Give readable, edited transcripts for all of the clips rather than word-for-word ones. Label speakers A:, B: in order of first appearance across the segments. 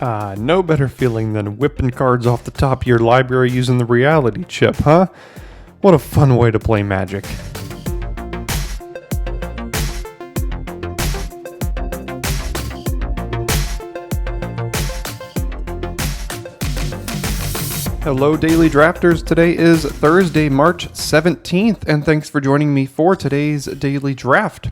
A: No better feeling than whipping cards off the top of your library using the reality chip, huh? What a fun way to play Magic. Hello, Daily Drafters. Today is Thursday, March 17th, and thanks for joining me for today's Daily Draft.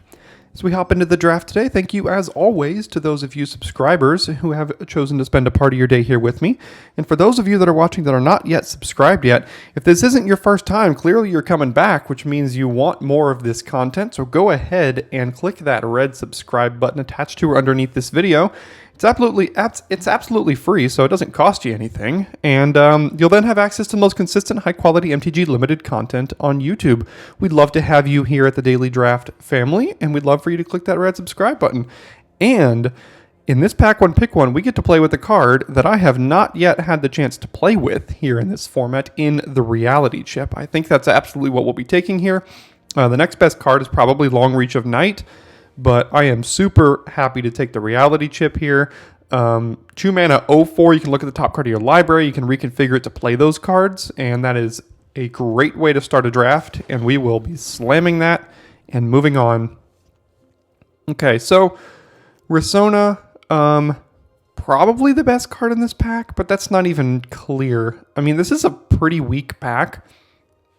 A: As we hop into the draft today, thank you as always to those of you subscribers who have chosen to spend a part of your day here with me. And for those of you that are watching that are not yet subscribed yet, if this isn't your first time, clearly you're coming back, which means you want more of this content. So go ahead and click that red subscribe button attached to or underneath this video. It's absolutely free, so it doesn't cost you anything, and you'll then have access to the most consistent, high-quality MTG Limited content on YouTube. We'd love to have you here at the Daily Draft family, and we'd love for you to click that red subscribe button. And in this Pack One Pick One, we get to play with a card that I have not yet had the chance to play with here in this format in the reality chip. I think that's absolutely what we'll be taking here. The next best card is probably Long Reach of Night, but I am super happy to take the reality chip here. 2 mana 0/4, you can look at the top card of your library, you can reconfigure it to play those cards, and that is a great way to start a draft, and we will be slamming that and moving on. Okay, so Risona, probably the best card in this pack, but that's not even clear. I mean, this is a pretty weak pack.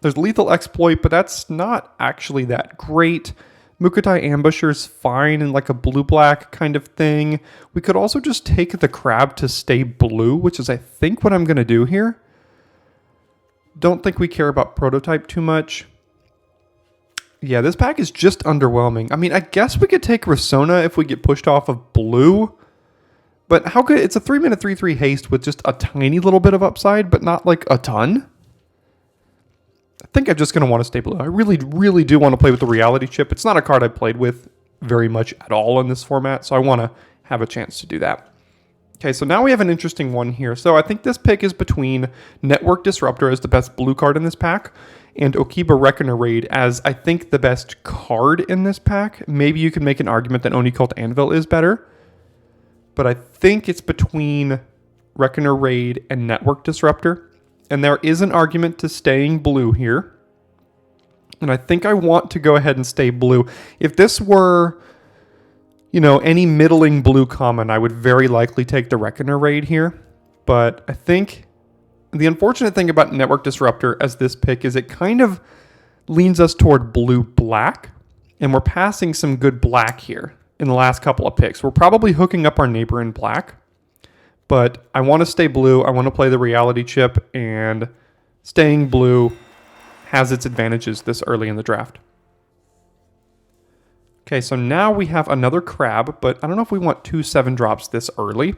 A: There's Lethal Exploit, but that's not actually that great. Mukotai Ambusher's fine in like a blue-black kind of thing. We could also just take the crab to stay blue, which is I think what I'm going to do here. Don't think we care about prototype too much. Yeah, this pack is just underwhelming. I mean, I guess we could take Risona if we get pushed off of blue. But how good? It's a 3-mana 3/3 haste with just a tiny little bit of upside, but not like a ton. I think I'm just going to want to stay blue. I really do want to play with the reality chip. It's not a card I played with very much at all in this format, so I want to have a chance to do that. Okay, so now we have an interesting one here. So I think this pick is between Network Disruptor as the best blue card in this pack and Okiba Reckoner Raid as I think the best card in this pack. Maybe you can make an argument that Oni Cult Anvil is better, but I think it's between Reckoner Raid and Network Disruptor. And there is an argument to staying blue here. And I think I want to go ahead and stay blue. If this were, you know, any middling blue common, I would very likely take the Reckoner Raid here. But I think the unfortunate thing about Network Disruptor as this pick is it kind of leans us toward blue-black. And we're passing some good black here in the last couple of picks. We're probably hooking up our neighbor in black. But I want to stay blue. I want to play the reality chip, and staying blue has its advantages this early in the draft. Okay, so now we have another crab, but I don't know if we want 2 7-drops this early.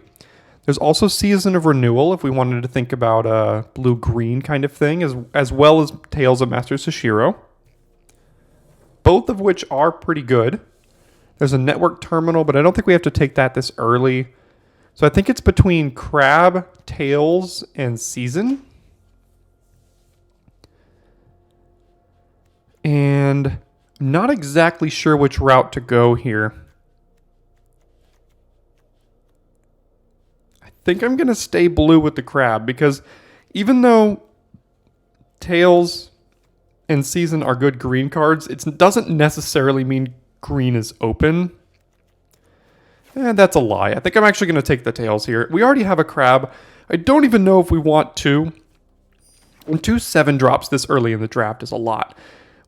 A: There's also Season of Renewal if we wanted to think about a blue-green kind of thing, as well as Tales of Master Sashiro. Both of which are pretty good. There's a Network Terminal, but I don't think we have to take that this early. So I think it's between Crab, Tails, and Season. And I'm not exactly sure which route to go here. I think I'm going to stay blue with the Crab because even though Tails and Season are good green cards, it doesn't necessarily mean green is open. And that's a lie. I think I'm actually going to take the Tails here. We already have a crab. I don't even know if we want to. And 2 7-drops this early in the draft is a lot.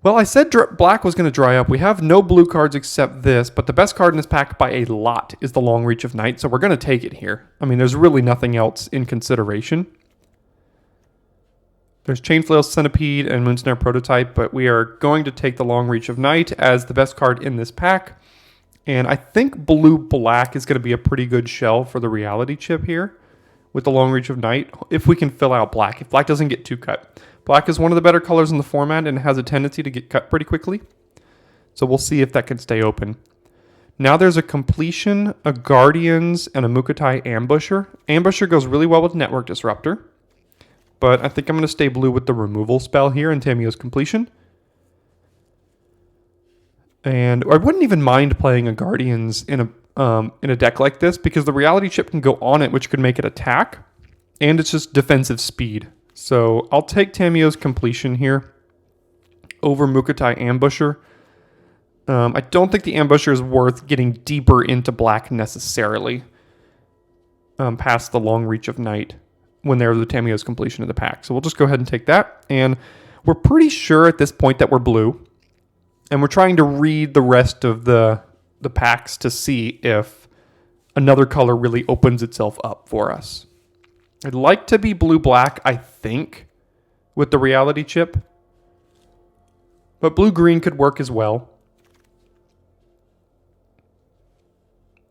A: Well, I said black was going to dry up. We have no blue cards except this, but the best card in this pack by a lot is the Long Reach of Night, so we're going to take it here. I mean, there's really nothing else in consideration. There's Chainflail Centipede and Moonsnare Prototype, but we are going to take the Long Reach of Night as the best card in this pack. And I think blue-black is going to be a pretty good shell for the reality chip here with the Long Reach of Night, if we can fill out black. If black doesn't get too cut. Black is one of the better colors in the format and has a tendency to get cut pretty quickly. So we'll see if that can stay open. Now there's a Completion, a Guardians, and a Mukotai Ambusher. Ambusher goes really well with Network Disruptor. But I think I'm going to stay blue with the removal spell here in Tamiyo's Completion. And I wouldn't even mind playing a Guardians in in a deck like this, because the reality chip can go on it, which could make it attack, and it's just defensive speed. So I'll take Tamiyo's Completion here over Mukotai Ambusher. I don't think the Ambusher is worth getting deeper into black necessarily, past the long reach of night when there's the Tamiyo's Completion of the pack. So we'll just go ahead and take that. And we're pretty sure at this point that we're blue. And we're trying to read the rest of the packs to see if another color really opens itself up for us. I'd like to be blue-black, I think, with the reality chip. But blue-green could work as well.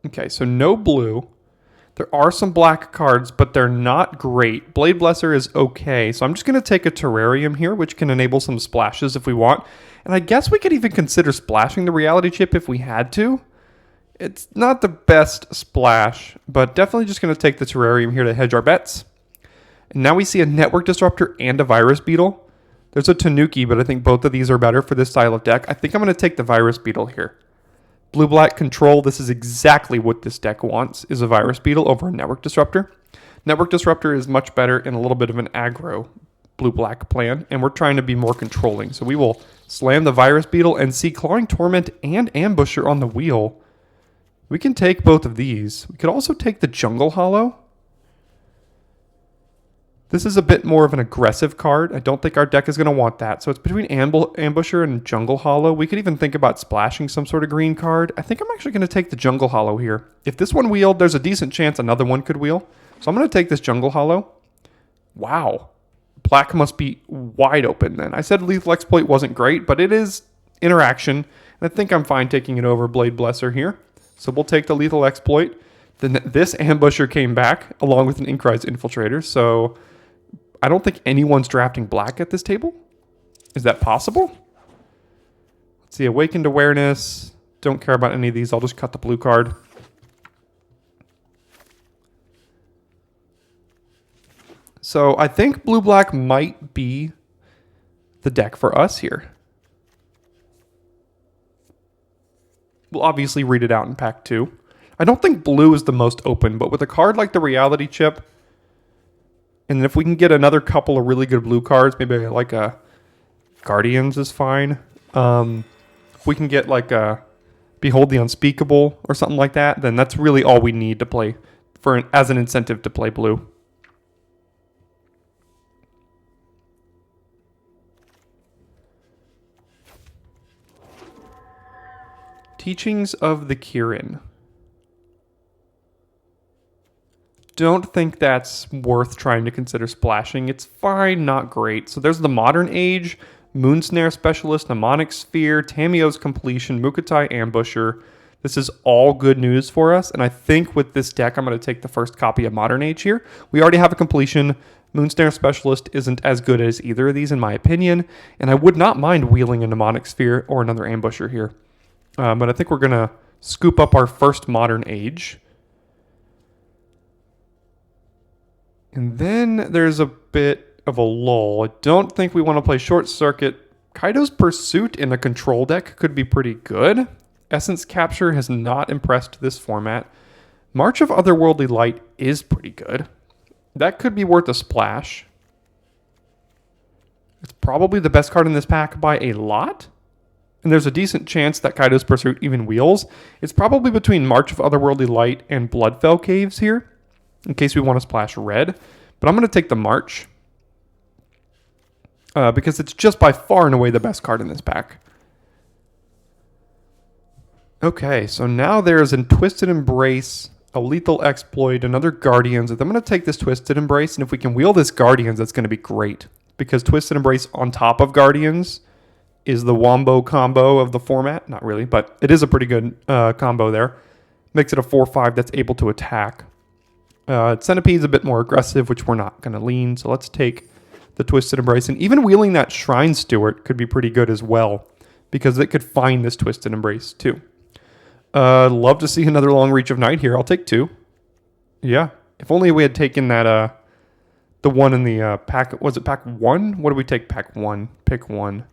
A: Okay, so no blue. There are some black cards, but they're not great. Blade Blesser is okay, so I'm just going to take a Terrarium here, which can enable some splashes if we want. And I guess we could even consider splashing the reality chip if we had to. It's not the best splash, but definitely just going to take the Terrarium here to hedge our bets. And now we see a Network Disruptor and a Virus Beetle. There's a Tanuki, but I think both of these are better for this style of deck. I think I'm going to take the Virus Beetle here. Blue-black control, this is exactly what this deck wants, is a Virus Beetle over a Network Disruptor. Network Disruptor is much better in a little bit of an aggro blue-black plan, and we're trying to be more controlling. So we will slam the Virus Beetle and see Clawing Torment and Ambusher on the wheel. We can take both of these. We could also take the Jungle Hollow. This is a bit more of an aggressive card. I don't think our deck is going to want that. So it's between Ambusher and Jungle Hollow. We could even think about splashing some sort of green card. I think I'm actually going to take the Jungle Hollow here. If this one wheeled, there's a decent chance another one could wheel. So I'm going to take this Jungle Hollow. Wow. Black must be wide open then. I said Lethal Exploit wasn't great, but it is interaction. And I think I'm fine taking it over Blade Blesser here. So we'll take the Lethal Exploit. Then this Ambusher came back along with an Inkrise Infiltrator. So I don't think anyone's drafting black at this table. Is that possible? Let's see, Awakened Awareness. Don't care about any of these. I'll just cut the blue card. So I think blue-black might be the deck for us here. We'll obviously read it out in pack 2. I don't think blue is the most open, but with a card like the Reality Chip, and if we can get another couple of really good blue cards, maybe like a Guardians is fine. If we can get like a Behold the Unspeakable or something like that, then that's really all we need to play as an incentive to play blue. Teachings of the Kirin. Don't think that's worth trying to consider splashing. It's fine, not great. So there's the Modern Age, Moonsnare Specialist, Mnemonic Sphere, Tamiyo's Completion, Mukotai Ambusher. This is all good news for us, and I think with this deck, I'm going to take the first copy of Modern Age here. We already have a Completion. Moonsnare Specialist isn't as good as either of these, in my opinion, and I would not mind wheeling a Mnemonic Sphere or another Ambusher here. But I think we're going to scoop up our first Modern Age. And then there's a bit of a lull. I don't think we want to play Short Circuit. Kaido's Pursuit in a control deck could be pretty good. Essence Capture has not impressed this format. March of Otherworldly Light is pretty good. That could be worth a splash. It's probably the best card in this pack by a lot. And there's a decent chance that Kaido's Pursuit even wheels. It's probably between March of Otherworldly Light and Bloodfell Caves here, in case we want to splash red. But I'm going to take the March, because it's just by far and away the best card in this pack. Okay, so now there's a Twisted Embrace, a Lethal Exploit, another Guardians. I'm going to take this Twisted Embrace, and if we can wheel this Guardians, that's going to be great. Because Twisted Embrace on top of Guardians is the wombo combo of the format. Not really, but it is a pretty good combo there. Makes it a 4/5 that's able to attack. Centipede's a bit more aggressive, which we're not going to lean. So let's take the Twisted Embrace. And even wheeling that Shrine Steward could be pretty good as well, because it could find this Twisted Embrace too. Love to see another Long Reach of Night here. I'll take 2. Yeah. If only we had taken that, the one in the pack. Was it pack 1? What did we take pack 1? Pick 1.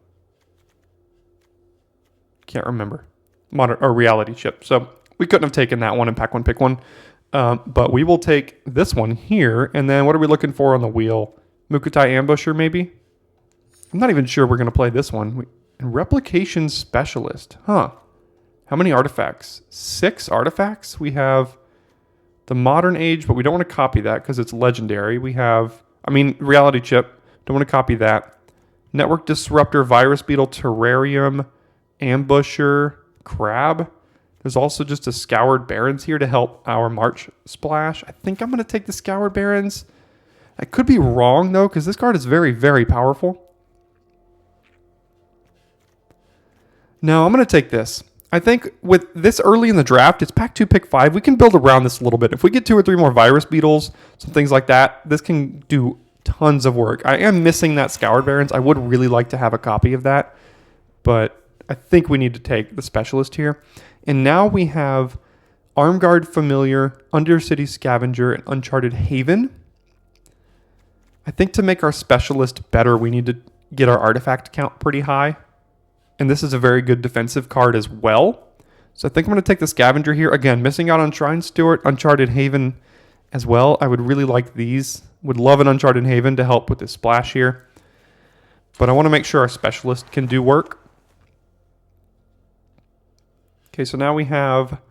A: Can't remember. Modern or Reality Chip. So We couldn't have taken that one in pack one, pick one. But we will take this one here. And then what are we looking for on the wheel? Mukutai Ambusher, maybe? I'm not even sure we're going to play this one. Replication Specialist. Huh. How many artifacts? 6 artifacts. We have the Modern Age, but we don't want to copy that because it's legendary. We have, Reality Chip. Don't want to copy that. Network Disruptor, Virus Beetle, Terrarium, Ambusher, Crab. There's also just a Scoured Barrens here to help our March splash. I think I'm going to take the Scoured Barrens. I could be wrong, though, because this card is very, very powerful. No, I'm going to take this. I think with this early in the draft, it's pack 2, pick 5. We can build around this a little bit. If we get 2 or 3 more Virus Beetles, some things like that, this can do tons of work. I am missing that Scoured Barrens. I would really like to have a copy of that, but I think we need to take the Specialist here. And now we have Armguard Familiar, Undercity Scavenger, and Uncharted Haven. I think to make our Specialist better, we need to get our artifact count pretty high. And this is a very good defensive card as well. So I think I'm going to take the Scavenger here. Again, missing out on Shrine Steward, Uncharted Haven as well. I would really like these. Would love an Uncharted Haven to help with this splash here. But I want to make sure our Specialist can do work. Okay, so now we have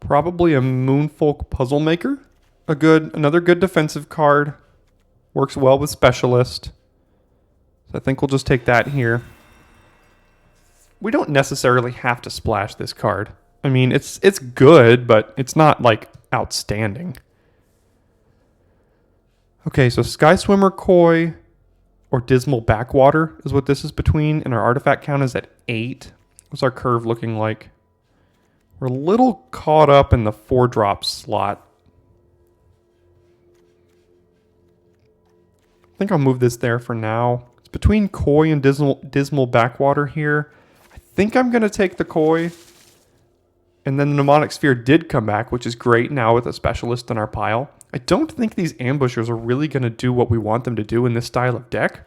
A: probably a Moonfolk Puzzle Maker. Another good defensive card. Works well with Specialist. So I think we'll just take that here. We don't necessarily have to splash this card. It's good, but it's not like outstanding. Okay, so Sky Swimmer Koi or Dismal Backwater is what this is between, and our artifact count is at 8. What's our curve looking like? We're a little caught up in the 4-drop slot. I think I'll move this there for now. It's between Koi and Dismal Backwater here. I think I'm going to take the Koi. And then the Mnemonic Sphere did come back, which is great now with a Specialist in our pile. I don't think these Ambushers are really going to do what we want them to do in this style of deck.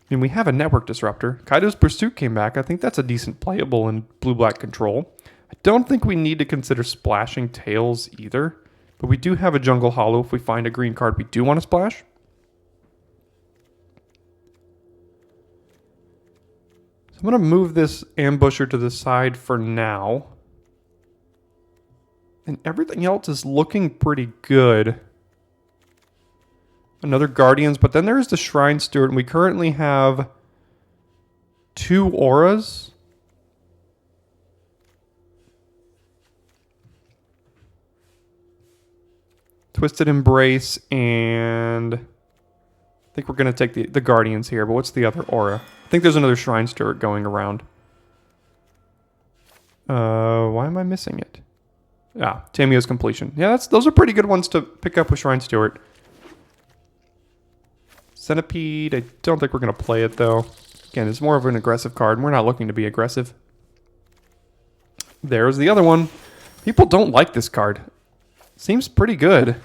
A: We have a Network Disruptor. Kaido's Pursuit came back. I think that's a decent playable in blue-black control. I don't think we need to consider splashing Tails either. But we do have a Jungle Hollow if we find a green card we do want to splash. So I'm going to move this Ambusher to the side for now. And everything else is looking pretty good. Another Guardians, but then there's the Shrine Steward, and we currently have 2 auras. Twisted Embrace, and I think we're going to take the Guardians here, but what's the other aura? I think there's another Shrine Steward going around. Why am I missing it? Tamiyo's Completion. Yeah, those are pretty good ones to pick up with Shrine Steward. Centipede, I don't think we're going to play it, though. Again, it's more of an aggressive card, and we're not looking to be aggressive. There's the other one. People don't like this card. Seems pretty good.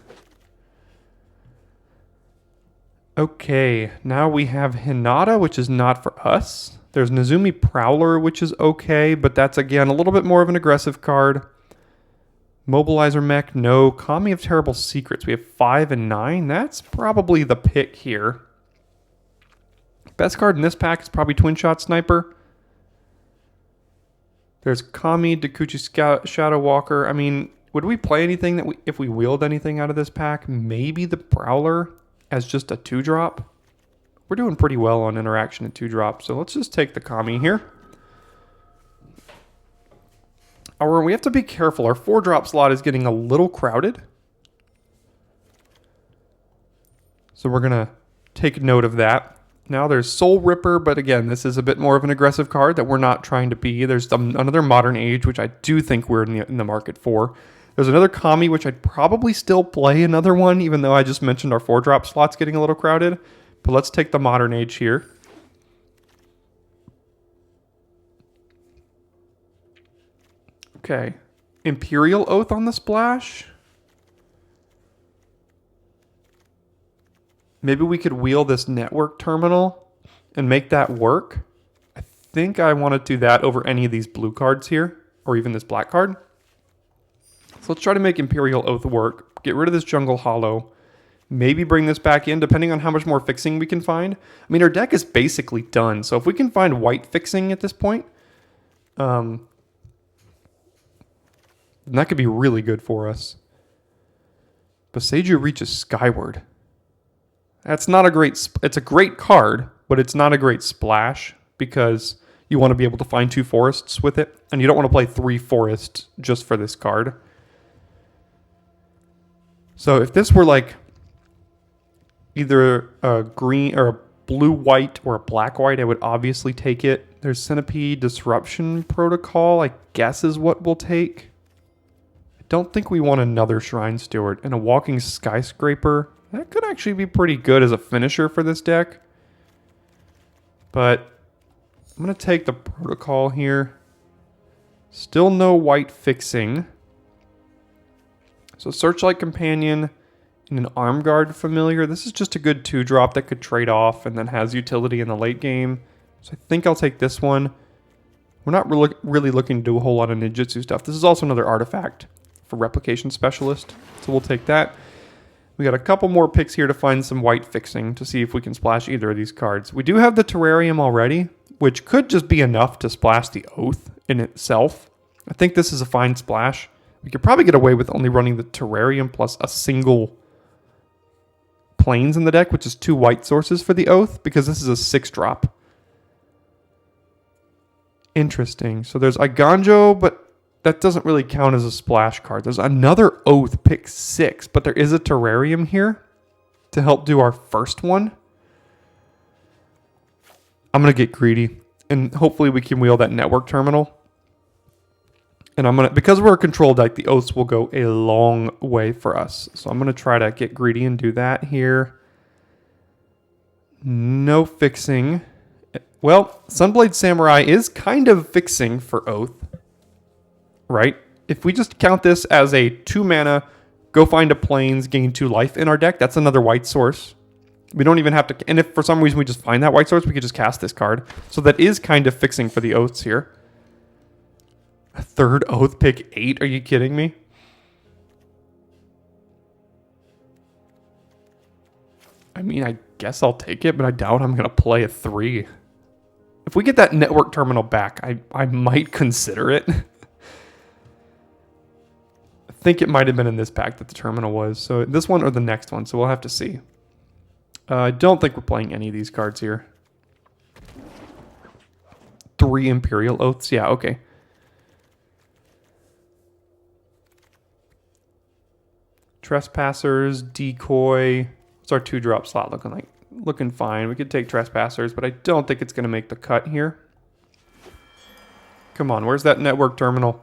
A: Okay, now we have Hinata, which is not for us. There's Nezumi Prowler, which is okay, but that's, again, a little bit more of an aggressive card. Mobilizer Mech, no. Kami of Terrible Secrets. We have 5 and 9. That's probably the pick here. Best card in this pack is probably Twin Shot Sniper. There's Kami, Dakuchi Shadow Walker. Would we play anything that if we wheeled anything out of this pack? Maybe the Prowler as just a 2-drop. We're doing pretty well on interaction at 2-drop, so let's just take the Kami here. We have to be careful. Our 4-drop slot is getting a little crowded. So we're going to take note of that. Now there's Soul Ripper, but again, this is a bit more of an aggressive card that we're not trying to be. There's another Modern Age, which I do think we're in the market for. There's another Kami, which I'd probably still play another one, even though I just mentioned our 4-drop slot's getting a little crowded. But let's take the Modern Age here. Okay. Imperial Oath on the splash. Maybe we could wheel this network terminal and make that work. I think I want to do that over any of these blue cards here. or even this black card. So let's try to make Imperial Oath work. Get rid of this Jungle Hollow. Maybe bring this back in, depending on how much more fixing we can find. I mean, our deck is basically done. So if we can find white fixing at this point, then that could be really good for us. Boseiju reaches Skyward. That's not a great... It's a great card, but it's not a great splash because you want to be able to find 2 forests with it, and you don't want to play 3 forests just for this card. So if this were like either a green or a blue-white or a black-white, I would obviously take it. There's Centipede Disruption Protocol, I guess is what we'll take. I don't think we want another Shrine Steward. And a Walking Skyscraper, that could actually be pretty good as a finisher for this deck. But I'm going to take the Protocol here. Still no white fixing. So Searchlight Companion and an Arm Guard Familiar. This is just a good 2-drop that could trade off and then has utility in the late game. So I think I'll take this one. We're not really looking to do a whole lot of ninjutsu stuff. This is also another artifact for Replication Specialist. So we'll take that. We got a couple more picks here to find some white fixing to see if we can splash either of these cards. We do have the Terrarium already, which could just be enough to splash the Oath in itself. I think this is a fine splash. We could probably get away with only running the Terrarium plus a single Plains in the deck, which is 2 white sources for the Oath, because this is a 6-drop. Interesting. So there's Iganjo, but that doesn't really count as a splash card. There's another Oath, pick 6, but there is a Terrarium here to help do our first one. I'm going to get greedy, and hopefully we can wheel that Network Terminal. And I'm going to, because we're a control deck, the Oaths will go a long way for us. So I'm going to try to get greedy and do that here. No fixing. Well, Sunblade Samurai is kind of fixing for Oath, right? If we just count this as a 2 mana, go find a Plains, gain 2 life in our deck, that's another white source. We don't even have to, and if for some reason we just find that white source, we could just cast this card. So that is kind of fixing for the Oaths here. A 3rd Oath, pick 8? Are you kidding me? I mean, I guess I'll take it, but I doubt I'm going to play a 3. If we get that Network Terminal back, I might consider it. I think it might have been in this pack that the Terminal was. So this one or the next one, so we'll have to see. I don't think we're playing any of these cards here. 3 Imperial Oaths? Yeah, okay. Trespassers, Decoy. What's our 2-drop slot looking like? Looking fine. We could take Trespassers, but I don't think it's going to make the cut here. Come on, where's that Network Terminal?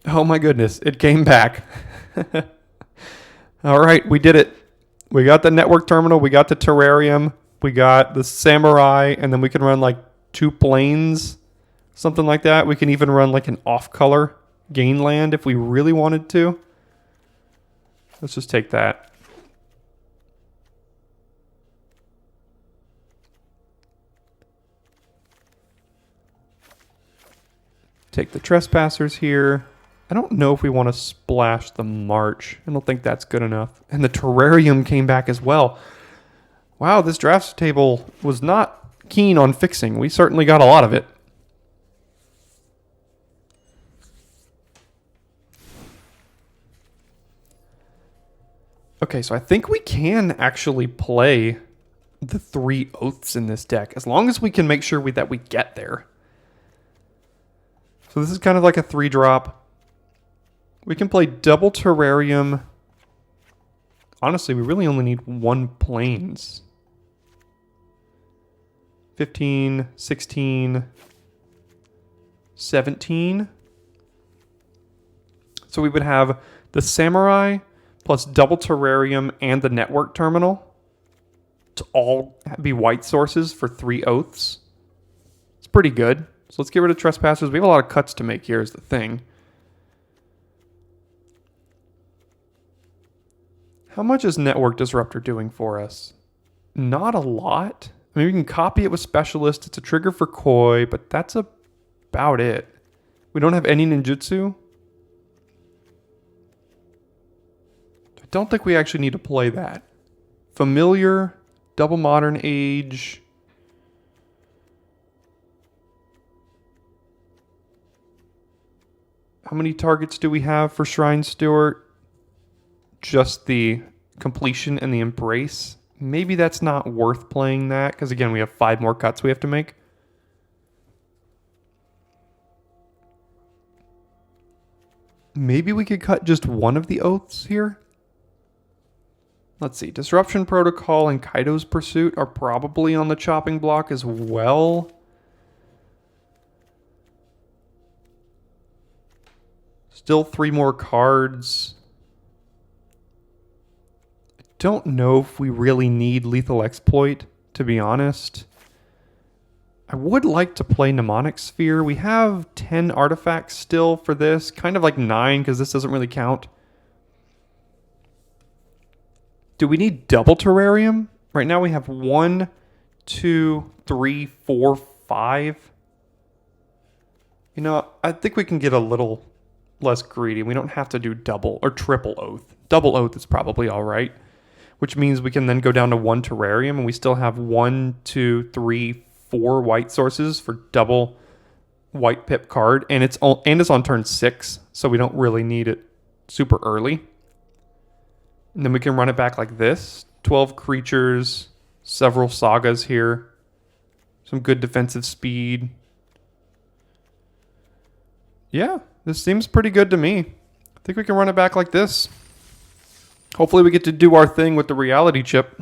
A: Oh my goodness, it came back. All right, we did it. We got the Network Terminal, we got the Terrarium, we got the Samurai, and then we can run like 2 Plains. Something like that. We can even run like an off-color gain land if we really wanted to. Let's just take that. Take the Trespassers here. I don't know if we want to splash the March. I don't think that's good enough. And the Terrarium came back as well. Wow, this drafts table was not keen on fixing. We certainly got a lot of it. Okay, so I think we can actually play the 3 Oaths in this deck, as long as we can make sure that we get there. So this is kind of like a 3-drop. We can play double Terrarium. Honestly, we really only need 1 Plains. 15, 16, 17. So we would have the Samurai plus double Terrarium and the Network Terminal to all be white sources for 3 Oaths. It's pretty good. So let's get rid of Trespassers. We have a lot of cuts to make here is the thing. How much is Network Disruptor doing for us? not a lot. I mean, we can copy it with Specialist. It's a trigger for Koi, but that's about it. We don't have any ninjutsu. I don't think we actually need to play that. Familiar, double modern age. How many targets do we have for Shrine Steward? Just the completion and the embrace. Maybe that's not worth playing that, because again, we have 5 more cuts we have to make. Maybe we could cut just one of the oaths here. Let's see. Disruption Protocol and Kaido's Pursuit are probably on the chopping block as well. Still 3 more cards. I don't know if we really need Lethal Exploit, to be honest. I would like to play Mnemonic Sphere. We have 10 artifacts still for this. Kind of like 9, because this doesn't really count. Do we need double Terrarium? Right now we have 1, 2, 3, 4, 5. You know, I think we can get a little less greedy. We don't have to do double or triple Oath. Double Oath is probably all right, which means we can then go down to 1 Terrarium, and we still have 1, 2, 3, 4 white sources for double white pip card, and it's on turn 6, so we don't really need it super early. And then we can run it back like this. 12 creatures, several sagas here, some good defensive speed. Yeah, this seems pretty good to me. I think we can run it back like this. Hopefully we get to do our thing with the reality chip.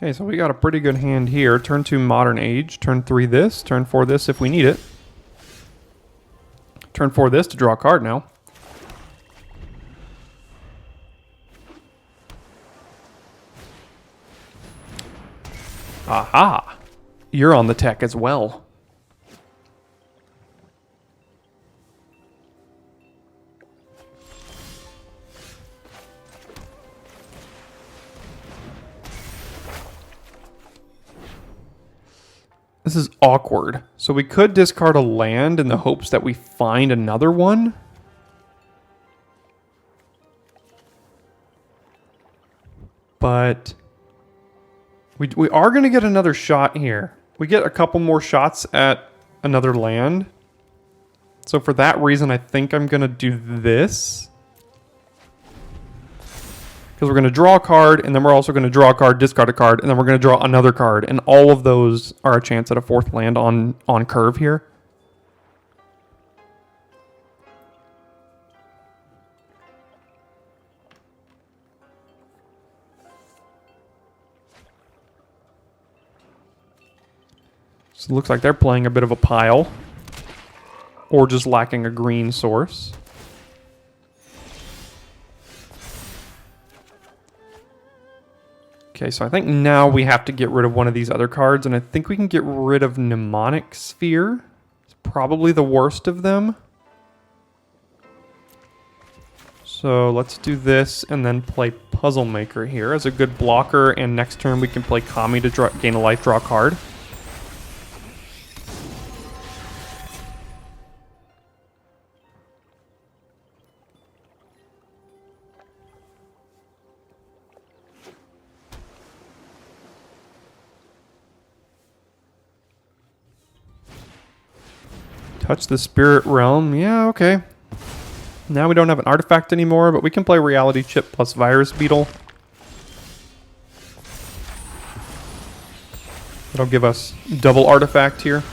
A: Okay, so we got a pretty good hand here. Turn 2 Modern Age, turn 3 this, turn 4 this if we need it. Turn 4 this to draw a card now. Aha! You're on the tech as well. This is awkward. So we could discard a land in the hopes that we find another one. But we are going to get another shot here. We get a couple more shots at another land. So for that reason, I think I'm going to do this. Because we're going to draw a card, and then we're also going to draw a card, discard a card, and then we're going to draw another card. And all of those are a chance at a 4th land on curve here. So it looks like they're playing a bit of a pile. Or just lacking a green source. Okay, so I think now we have to get rid of one of these other cards, and I think we can get rid of Mnemonic Sphere. It's probably the worst of them. So let's do this and then play Puzzle Maker here as a good blocker, and next turn we can play Kami to gain a life, draw a card. Touch the Spirit Realm. Yeah, okay. Now we don't have an artifact anymore, but we can play Reality Chip plus Virus Beetle. That'll give us double artifact here.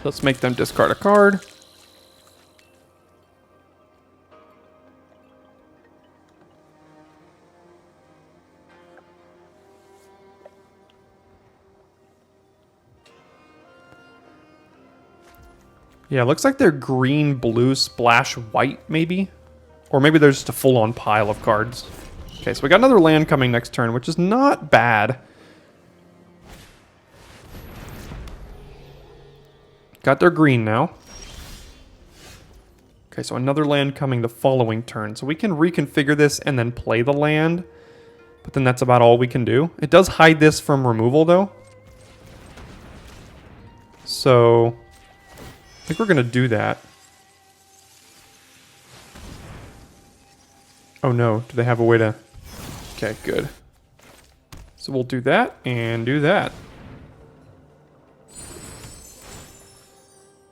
A: Let's make them discard a card. Yeah, looks like they're green, blue, splash, white, maybe? Or maybe there's just a full-on pile of cards. Okay, so we got another land coming next turn, which is not bad. Got their green now. Okay, so another land coming the following turn. So we can reconfigure this and then play the land. But then that's about all we can do. It does hide this from removal, though. So I think we're going to do that. Oh no, do they have a way to... Okay, good. So we'll do that and do that.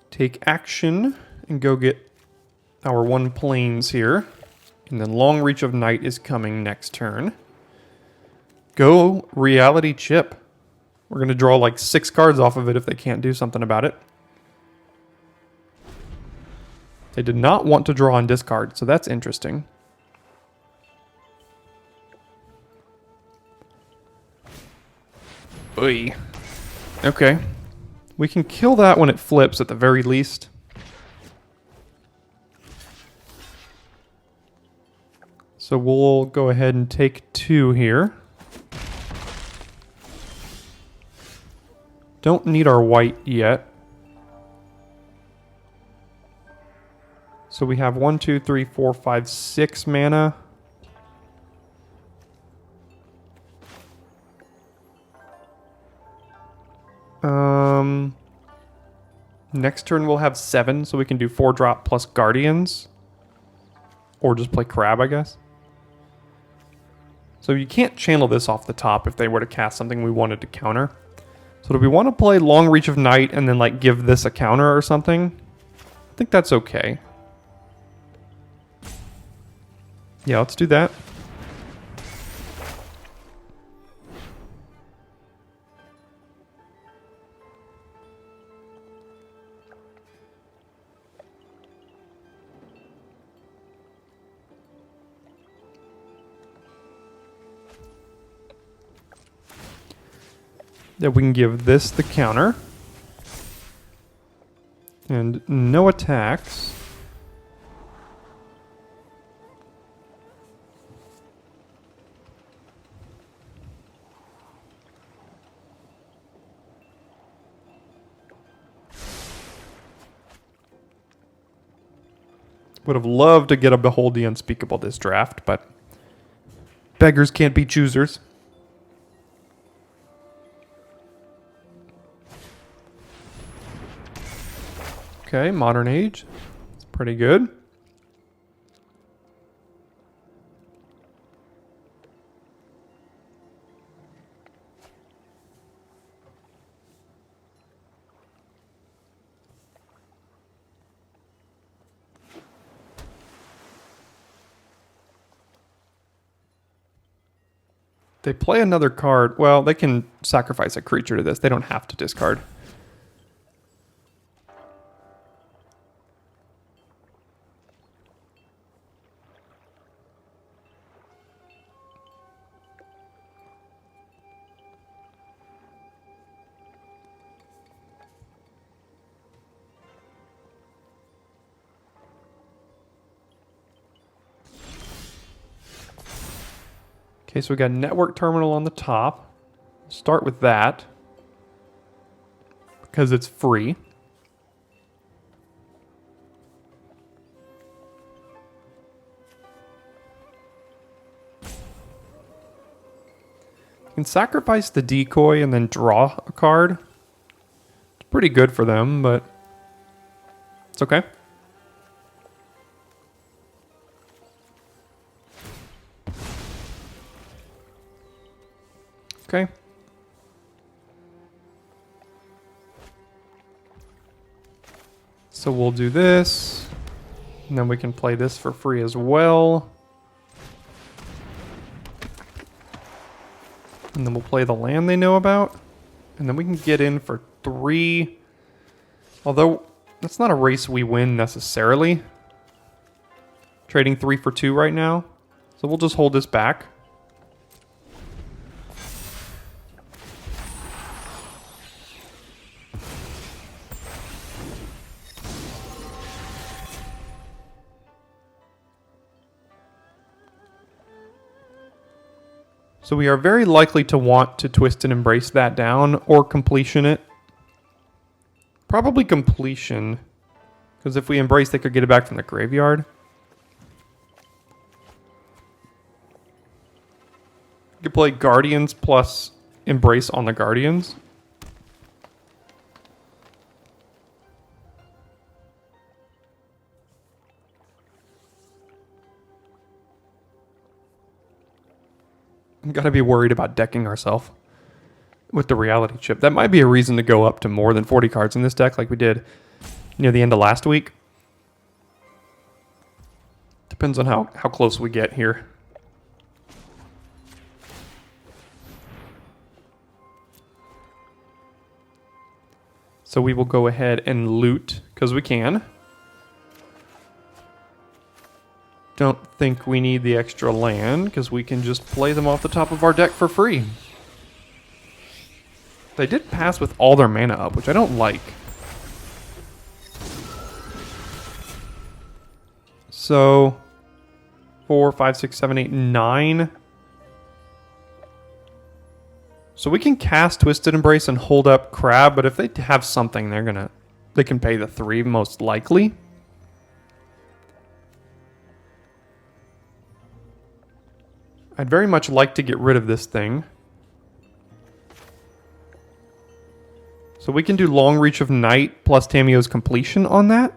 A: Take action and go get our 1 plains here. And then Long Reach of Night is coming next turn. Go Reality Chip. We're going to draw like 6 cards off of it if they can't do something about it. They did not want to draw and discard, so that's interesting. Oy. Okay. We can kill that when it flips at the very least. So we'll go ahead and take 2 here. Don't need our white yet. So we have 1, 2, 3, 4, 5, 6 mana. Next turn we'll have 7, so we can do 4-drop plus Guardians. Or just play Crab, I guess. So you can't channel this off the top if they were to cast something we wanted to counter. So do we want to play Long Reach of Night and then like give this a counter or something? I think that's okay. Yeah, let's do that. Then we can give this the counter. And no attacks. Would have loved to get a Behold the Unspeakable this draft, but beggars can't be choosers. Okay, Modern Age. It's pretty good. They play another card. Well, they can sacrifice a creature to this. They don't have to discard. Okay, so we got Network Terminal on the top. Start with that because it's free. You can sacrifice the decoy and then draw a card. It's pretty good for them, but it's okay. Okay. So we'll do this. And then we can play this for free as well. And then we'll play the land they know about. And then we can get in for 3. Although, that's not a race we win necessarily. Trading 3 for 2 right now. So we'll just hold this back. So we are very likely to want to twist and embrace that down or completion it. Probably completion, because if we embrace, they could get it back from the graveyard. You could play Guardians plus embrace on the Guardians. Gotta be worried about decking ourselves with the reality chip. That might be a reason to go up to more than 40 cards in this deck like we did near the end of last week. Depends on how close we get here. So we will go ahead and loot because we can. Don't think we need the extra land because we can just play them off the top of our deck for free. They did pass with all their mana up, which I don't like. So 4, 5, 6, 7, 8, 9. So we can cast Twisted Embrace and hold up Crab, but if they have something, they can pay the 3 most likely. I'd very much like to get rid of this thing. So we can do Long Reach of Night plus Tamio's Completion on that.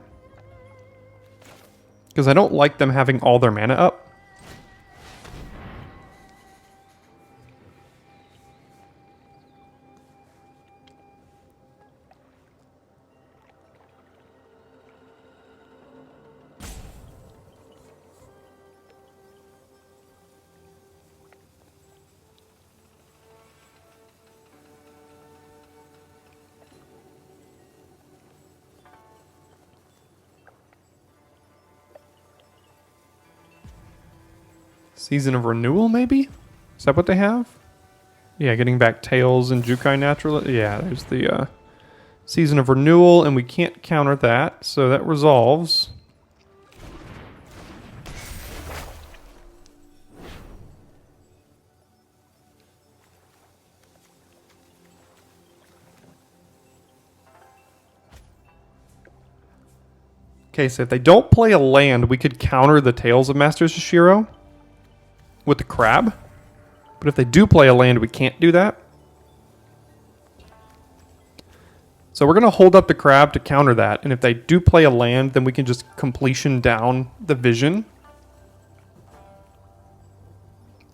A: Because I don't like them having all their mana up. Season of Renewal, maybe? Is that what they have? Yeah, getting back Tails and Jukai naturally. Yeah, there's the Season of Renewal, and we can't counter that, so that resolves. Okay, so if they don't play a land, we could counter the Tales of Masters of Shiro with the Crab. But if they do play a land, we can't do that. So we're going to hold up the Crab to counter that. And if they do play a land, then we can just completion down the Vision.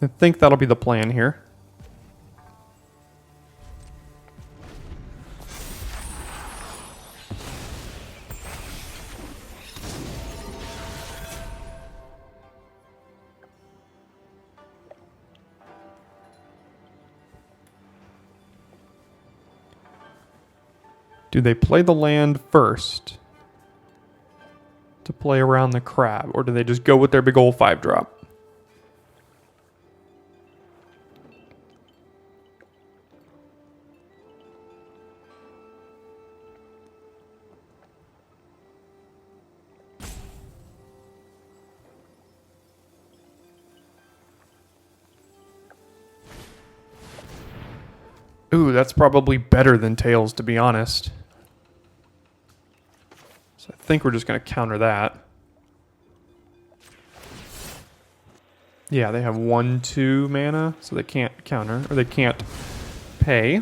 A: I think that'll be the plan here. Do they play the land first to play around the Crab, or do they just go with their big old 5-drop? Ooh, that's probably better than Tails, to be honest. So I think we're just going to counter that. Yeah, they have 1, 2 mana, so they can't counter, or they can't pay.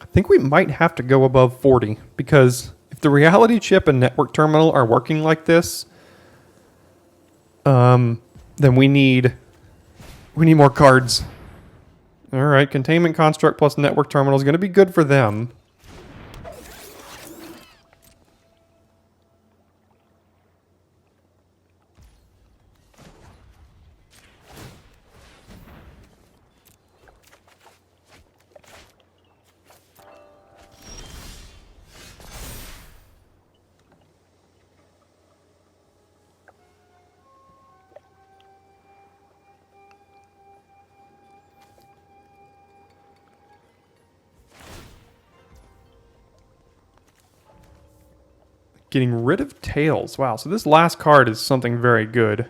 A: I think we might have to go above 40, because if the reality chip and network terminal are working like this, then we need We need more cards. All right, Containment Construct plus Network Terminal is going to be good for them. Getting rid of tails. Wow, so this last card is something very good.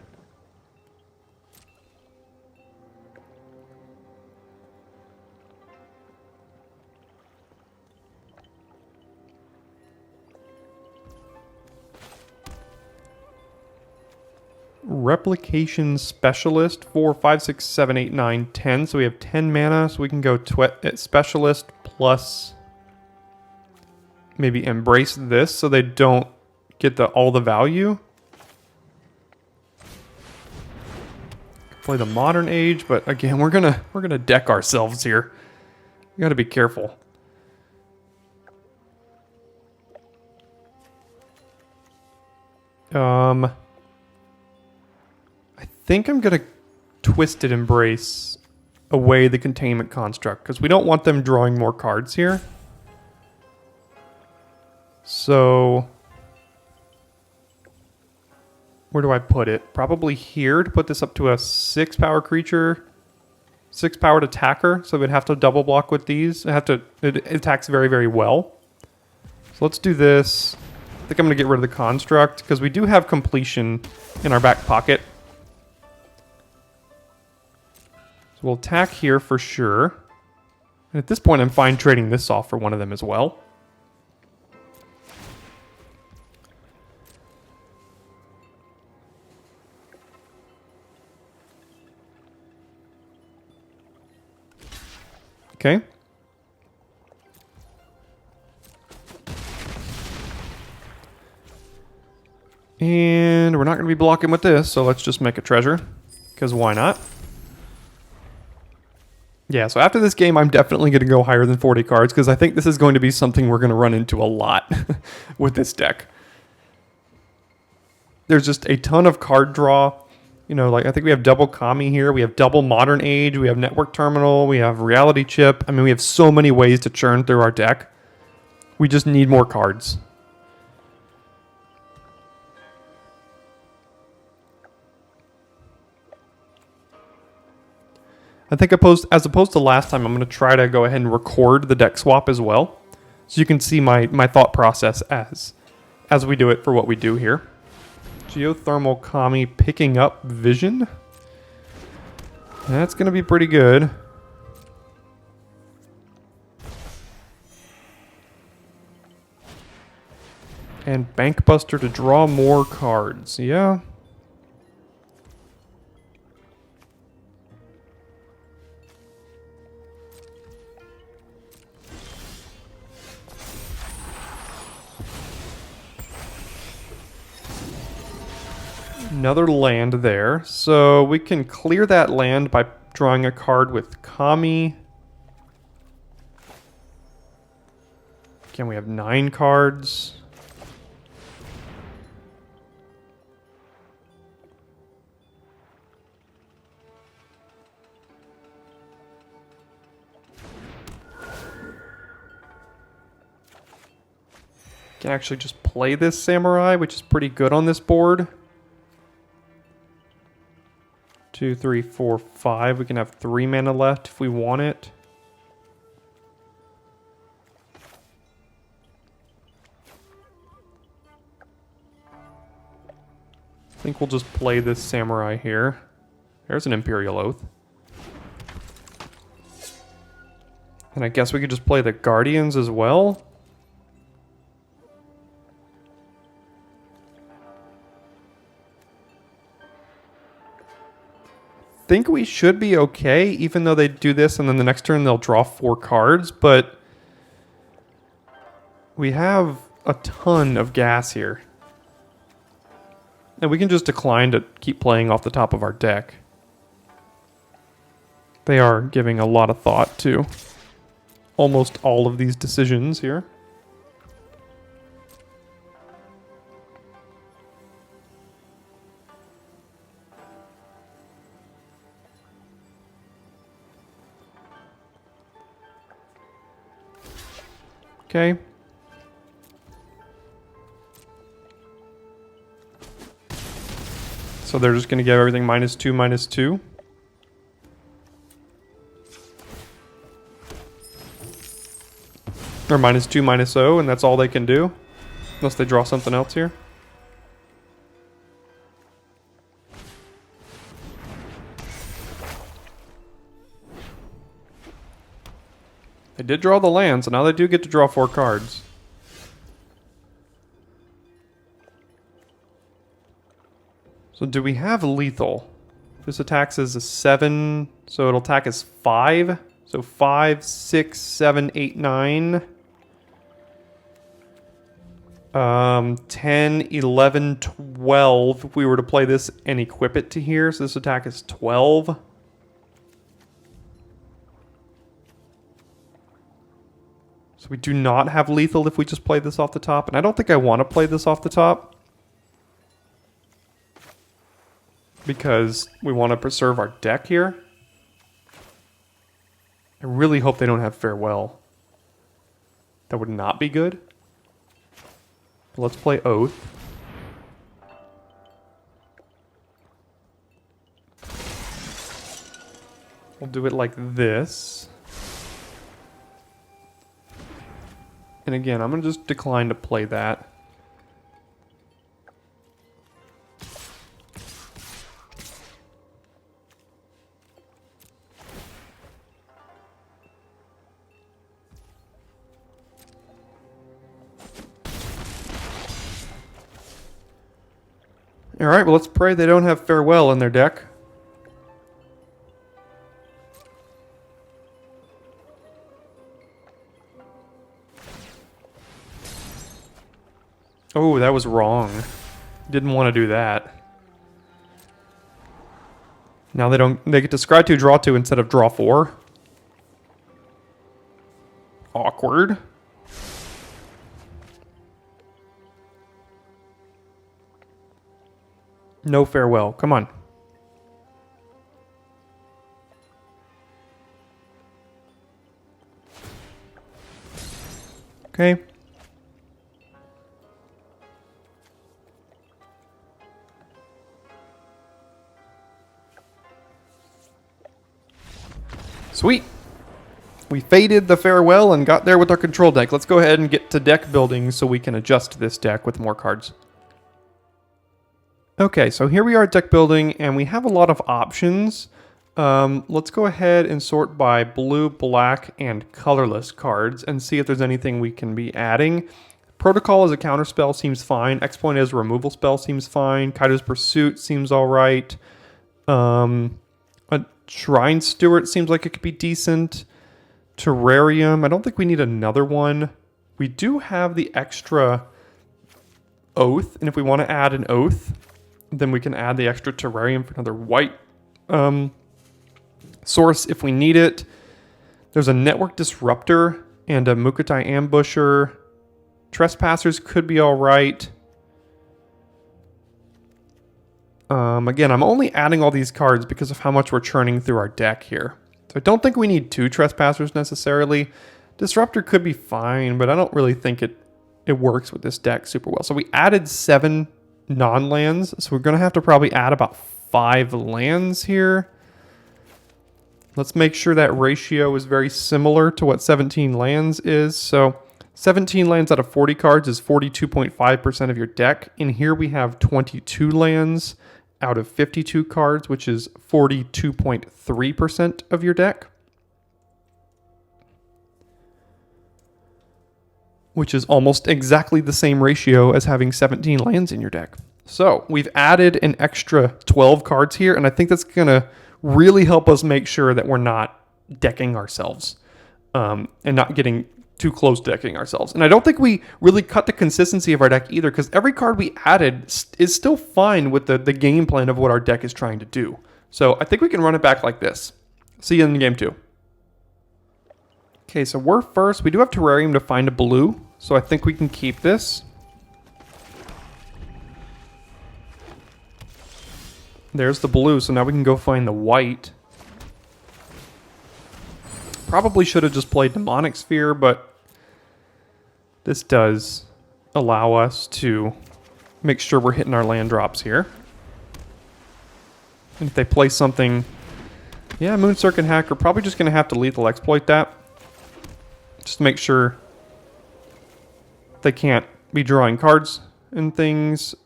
A: Replication Specialist, 4, 5, 6, 7, 8, 9, 10. So we have 10 mana, so we can go Specialist plus maybe Embrace this so they don't get all the value. Play the Modern Age, but again, we're gonna deck ourselves here. We gotta be careful. I think I'm gonna Twisted Embrace away the Containment Construct because we don't want them drawing more cards here. So where do I put it? Probably here to put this up to a 6 power creature, 6 powered attacker. So we'd have to double block with these. It attacks very, very well. So let's do this. I think I'm going to get rid of the construct because we do have completion in our back pocket. So we'll attack here for sure. And at this point, I'm fine trading this off for one of them as well. Okay. And we're not going to be blocking with this, so let's just make a treasure, because why not? Yeah, so after this game, I'm definitely going to go higher than 40 cards, because I think this is going to be something we're going to run into a lot with this deck. There's just a ton of card draw. You know, like I think we have double Kami here. We have double Modern Age. We have Network Terminal. We have Reality Chip. I mean, we have so many ways to churn through our deck. We just need more cards. I think as opposed to last time, I'm going to try to go ahead and record the deck swap as well. So you can see my thought process as we do it for what we do here. Geothermal Kami picking up Vision. That's going to be pretty good. And Bankbuster to draw more cards. Yeah. Another land there. So we can clear that land by drawing a card with Kami. Again, we have 9 cards. Can actually just play this Samurai, which is pretty good on this board. 2, 3, 4, 5. We can have 3 mana left if we want it. I think we'll just play this Samurai here. There's an Imperial Oath. And I guess we could just play the Guardians as well. Think we should be okay, even though they do this and then the next turn they'll draw 4 cards, but we have a ton of gas here. And we can just decline to keep playing off the top of our deck. They are giving a lot of thought to almost all of these decisions here. Okay. So they're just going to give everything -2, -2. Or -2, -0, and that's all they can do. Unless they draw something else here. They did draw the land, so now they do get to draw 4 cards. So do we have lethal? This attacks as a 7, so it'll attack as 5. So 5, 6, 7, 8, 9. 10, 11, 12. If we were to play this and equip it to here, so this attack is 12. So we do not have lethal if we just play this off the top. And I don't think I want to play this off the top, because we want to preserve our deck here. I really hope they don't have Farewell. That would not be good. But let's play Oath. We'll do it like this. And again, I'm going to just decline to play that. Alright, well, let's pray they don't have Farewell in their deck. Oh, that was wrong. Didn't want to do that. Now they get to scry 2, draw 2 instead of draw 4. Awkward. No Farewell. Come on. Okay. Sweet. We faded the Farewell and got there with our control deck. Let's go ahead and get to deck building so we can adjust this deck with more cards. Okay, so here we are at deck building, and we have a lot of options. Let's go ahead and sort by blue, black, and colorless cards and see if there's anything we can be adding. Protocol as a counterspell seems fine. Exploit as a removal spell seems fine. Kaido's Pursuit seems alright. A Shrine Steward seems like it could be decent. Terrarium, I don't think we need another one. We do have the extra Oath, and if we want to add an Oath, then we can add the extra Terrarium for another white source if we need it. There's a Network Disruptor and a Mukotai Ambusher. Trespassers could be alright. Again, I'm only adding all these cards because of how much we're churning through our deck here. So I don't think we need 2 Trespassers necessarily. Disruptor could be fine, but I don't really think it works with this deck super well. So we added 7 non-lands, so we're going to have to probably add about 5 lands here. Let's make sure that ratio is very similar to what 17 lands is. So 17 lands out of 40 cards is 42.5% of your deck. In here we have 22 lands out of 52 cards, which is 42.3% of your deck. Which is almost exactly the same ratio as having 17 lands in your deck. So we've added an extra 12 cards here, and I think that's going to really help us make sure that we're not decking ourselves and not getting too close to decking ourselves. And I don't think we really cut the consistency of our deck either, because every card we added is still fine with the game plan of what our deck is trying to do. So I think we can run it back like this. See you in game 2. Okay, so we're first. We do have Terrarium to find a blue, so I think we can keep this. There's the blue, so now we can go find the white. Probably should have just played Demonic Sphere, but this does allow us to make sure we're hitting our land drops here. And if they play something... Yeah, Moon Circuit Hacker, probably just going to have to lethal exploit that. Just to make sure they can't be drawing cards and things.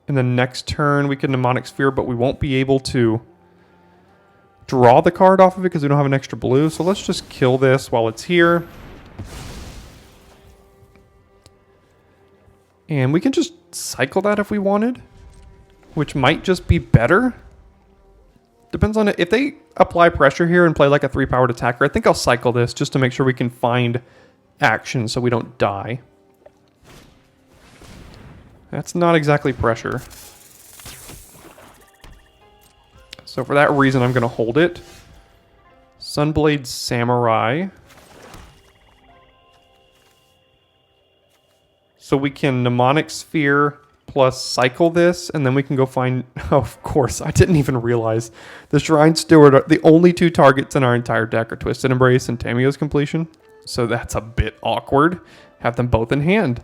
A: And then next turn we can Mnemonic Sphere, but we won't be able to draw the card off of it because we don't have an extra blue. So let's just kill this while it's here. And we can just cycle that if we wanted, which might just be better. Depends on it. If they apply pressure here and play like a 3-powered attacker, I think I'll cycle this just to make sure we can find action so we don't die. That's not exactly pressure. So for that reason, I'm going to hold it. Sunblade Samurai. So we can Mnemonic Sphere plus cycle this, and then we can go find... Oh, of course, I didn't even realize. The Shrine Steward, are the only 2 targets in our entire deck are Twisted Embrace and Tamiyo's Completion. So that's a bit awkward. Have them both in hand.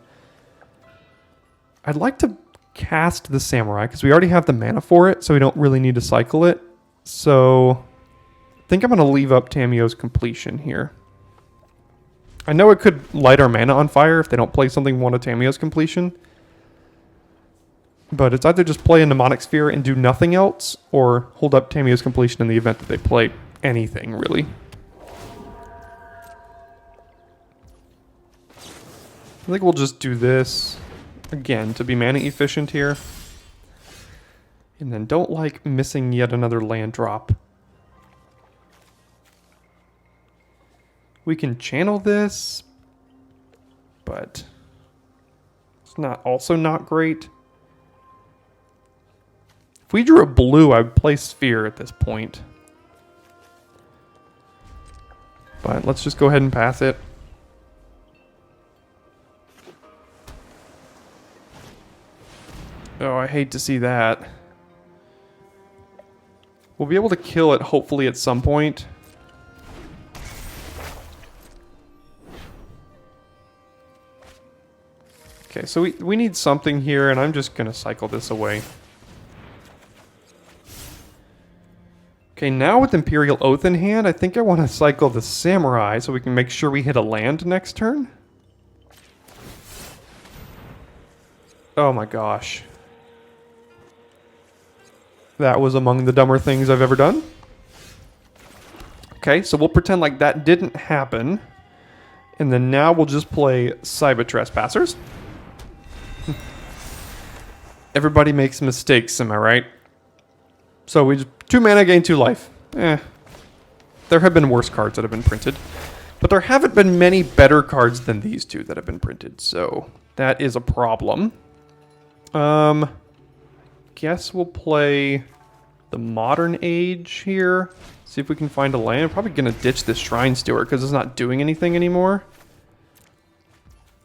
A: I'd like to cast the Samurai, because we already have the mana for it, so we don't really need to cycle it. So I think I'm going to leave up Tamiyo's Completion here. I know it could light our mana on fire if they don't play something one of Tamiyo's Completion. But it's either just play a Mnemonic Sphere and do nothing else, or hold up Tamiyo's Completion in the event that they play anything, really. I think we'll just do this, again, to be mana efficient here. And then don't like missing yet another land drop. We can channel this, but it's not great. If we drew a blue, I would play Sphere at this point. But let's just go ahead and pass it. Oh, I hate to see that. We'll be able to kill it, hopefully, at some point. Okay, so we need something here, and I'm just going to cycle this away. Okay, now with Imperial Oath in hand, I think I want to cycle the Samurai so we can make sure we hit a land next turn. Oh my gosh. That was among the dumber things I've ever done. Okay, so we'll pretend like that didn't happen. And then now we'll just play Cyber Trespassers. Everybody makes mistakes, am I right? So we just 2 mana, gain 2 life. There have been worse cards that have been printed. But there haven't been many better cards than these 2 that have been printed. So that is a problem. Guess we'll play the Modern Age here. See if we can find a land. I'm probably going to ditch this Shrine Steward because it's not doing anything anymore.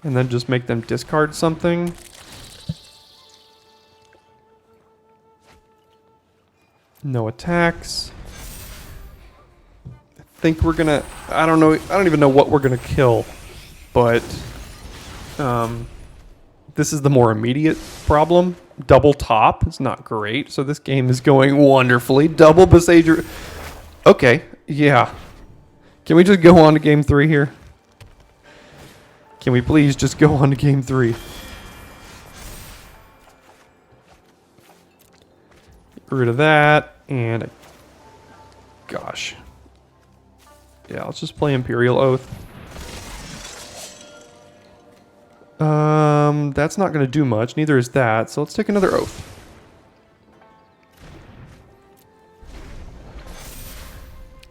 A: And then just make them discard something. No attacks. I think we're gonna... I don't know. I don't even know what we're gonna kill. But... this is the more immediate problem. Double top. It's not great. So this game is going wonderfully. Double Besager. Okay. Yeah. Can we just go on to game 3 here? Can we please just go on to game 3? Get rid of that. And... gosh. Yeah, let's just play Imperial Oath. That's not going to do much. Neither is that. So let's take another Oath.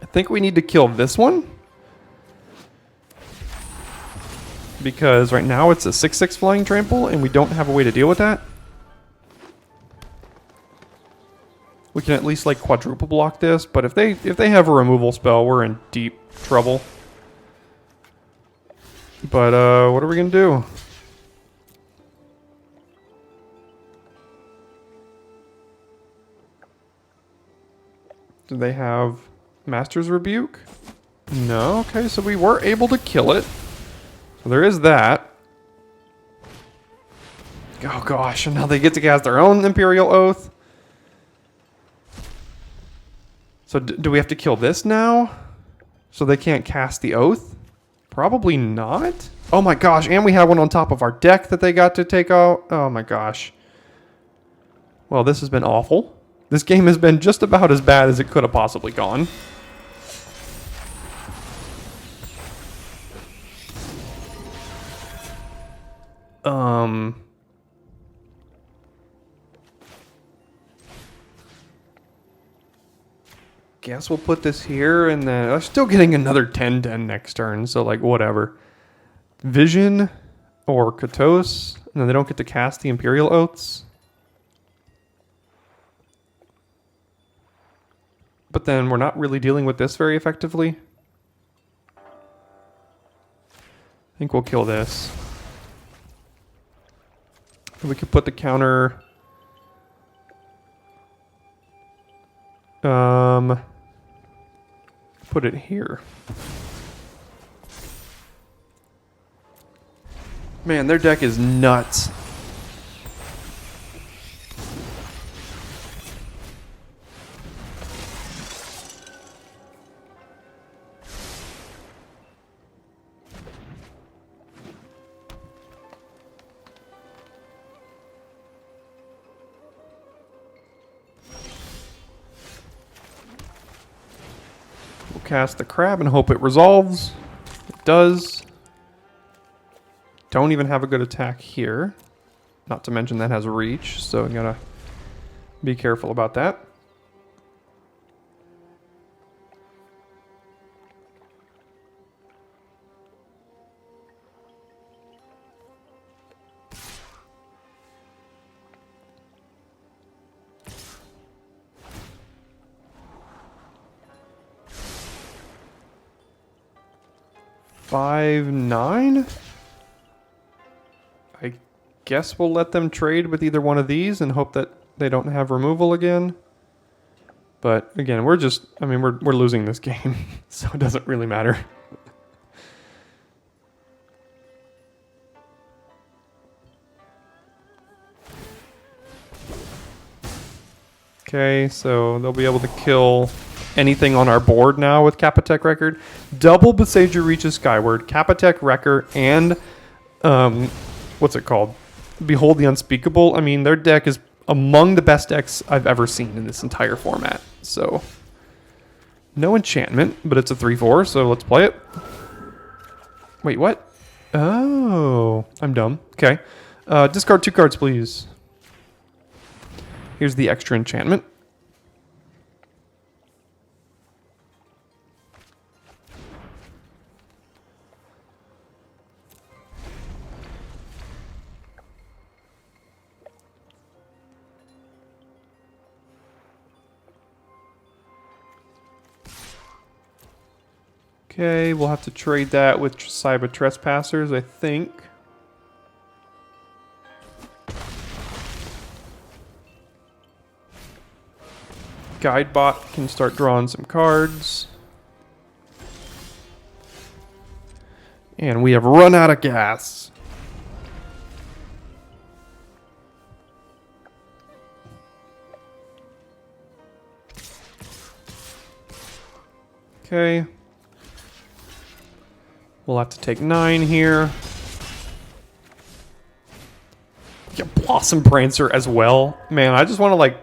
A: I think we need to kill this one. Because right now it's a 6/6 flying trample and we don't have a way to deal with that. we can at least like quadruple block this. But if they have a removal spell, we're in deep trouble. But what are we gonna do? Do they have Master's Rebuke? No. Okay, so we were able to kill it. So there is that. Oh gosh, and now they get to cast their own Imperial Oath. So do we have to kill this now? So they can't cast the Oath? Probably not. Oh my gosh, and we had one on top of our deck that they got to take out. Oh my gosh. Well, this has been awful. This game has been just about as bad as it could have possibly gone. Guess we'll put this here, and then I'm still getting another 10-10 next turn, so like whatever. Vision or Katos, and then they don't get to cast the Imperial Oaths. But then we're not really dealing with this very effectively. I think we'll kill this. We could put the counter... put it here. Man, their deck is nuts. Cast the crab and hope it resolves. It does. Don't even have a good attack here. Not to mention that has reach, so I'm gonna be careful about that. Five, 9? I guess we'll let them trade with either one of these and hope that they don't have removal again. But again, we're losing this game, so it doesn't really matter. Okay, so they'll be able to kill anything on our board now with Kappatek Record. Double Besieger Reaches Skyward, Kappatek Wrecker, and what's it called? Behold the Unspeakable. I mean, their deck is among the best decks I've ever seen in this entire format. So, no enchantment, but it's a 3/4, so let's play it. Wait, what? Oh, I'm dumb. Okay. Discard 2 cards, please. Here's the extra enchantment. Okay, we'll have to trade that with Cyber Trespassers, I think. Guidebot can start drawing some cards. And we have run out of gas. Okay. We'll have to take 9 here. Yeah, Blossom Prancer as well. Man, I just want to like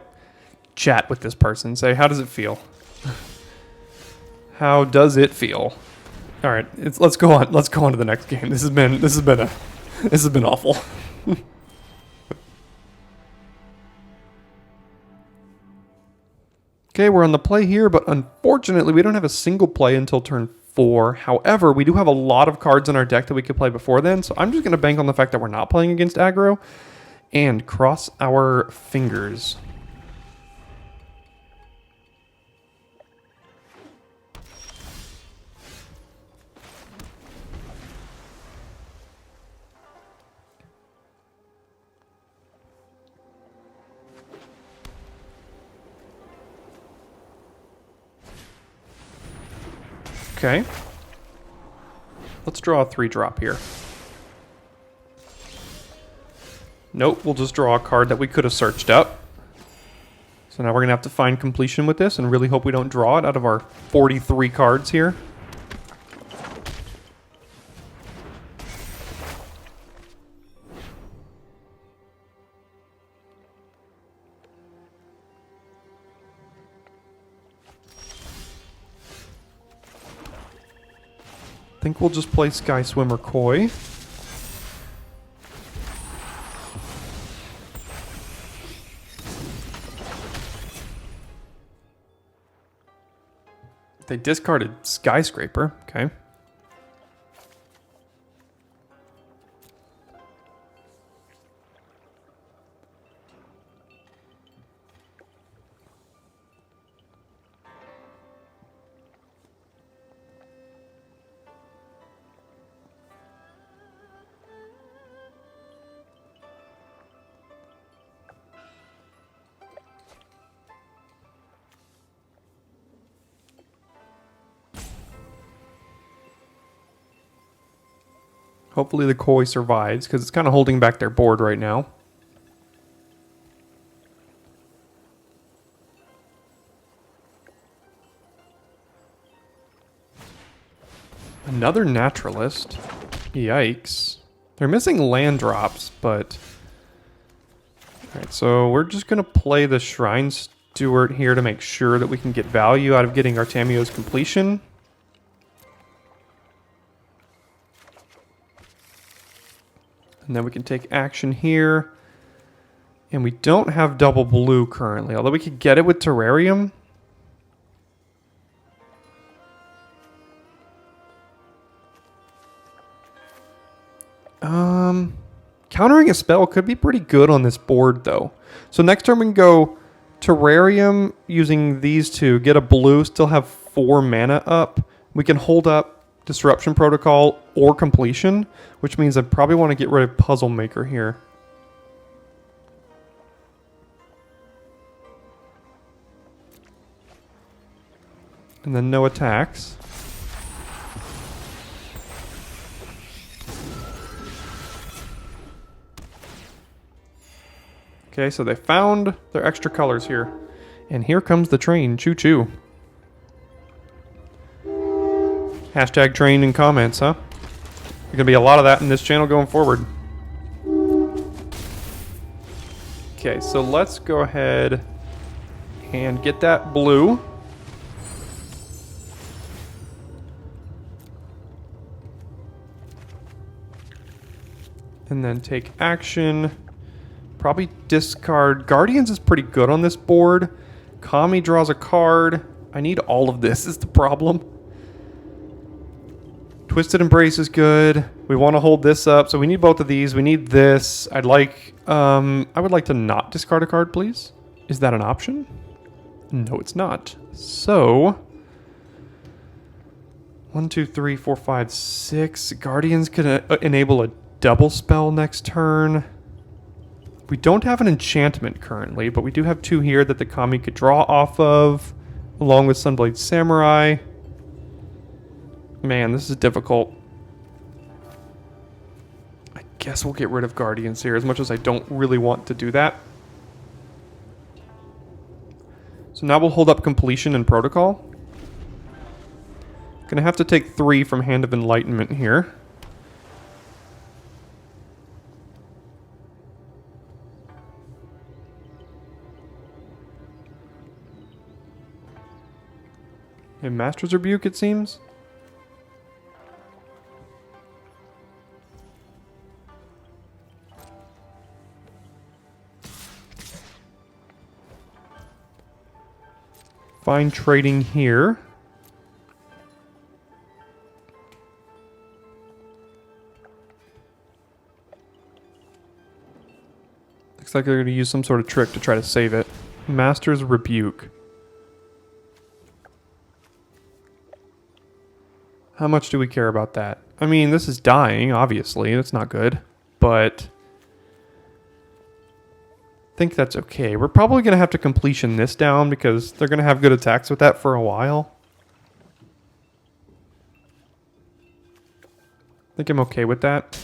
A: chat with this person. Say, how does it feel? How does it feel? All right, let's go on. Let's go on to the next game. This has been awful. Okay, we're on the play here, but unfortunately, we don't have a single play until turn 4. However, we do have a lot of cards in our deck that we could play before then, so I'm just going to bank on the fact that we're not playing against aggro and cross our fingers. Okay. Let's draw a 3-drop here. Nope, we'll just draw a card that we could have searched up. So now we're going to have to find completion with this and really hope we don't draw it out of our 43 cards here. I think we'll just play Sky Swimmer Koi. They discarded Skyscraper. Okay. Hopefully the Koi survives, because it's kind of holding back their board right now. Another Naturalist. Yikes. They're missing land drops, but... Alright, so we're just going to play the Shrine Steward here to make sure that we can get value out of getting Artemio's completion. And then we can take action here. And we don't have double blue currently, although we could get it with Terrarium. Countering a spell could be pretty good on this board, though. So next turn we can go Terrarium using these two, get a blue, still have 4 mana up. We can hold up Disruption Protocol or Completion, which means I probably want to get rid of Puzzle Maker here. And then no attacks. Okay, so they found their extra colors here. And here comes the train. Choo-choo. Hashtag train in comments, huh? There's going to be a lot of that in this channel going forward. Okay, so let's go ahead and get that blue. And then take action. Probably discard. Guardians is pretty good on this board. Kami draws a card. I need all of this is the problem. Twisted Embrace is good. We want to hold this up, so we need both of these. We need this. I would like to not discard a card, please. Is that an option? No, it's not. So 1, 2, 3, 4, 5, 6. Guardians could enable a double spell next turn. We don't have an enchantment currently, but we do have 2 here that the Kami could draw off of, along with Sunblade Samurai. Man, this is difficult. I guess we'll get rid of Guardians here, as much as I don't really want to do that. So now we'll hold up Completion and Protocol. Gonna have to take 3 from Hand of Enlightenment here. And Master's Rebuke, it seems. Fine trading here. Looks like they're going to use some sort of trick to try to save it. Master's Rebuke. How much do we care about that? I mean, this is dying, obviously. That's not good. But I think that's okay. We're probably going to have to completion this down because they're going to have good attacks with that for a while. think I'm okay with that.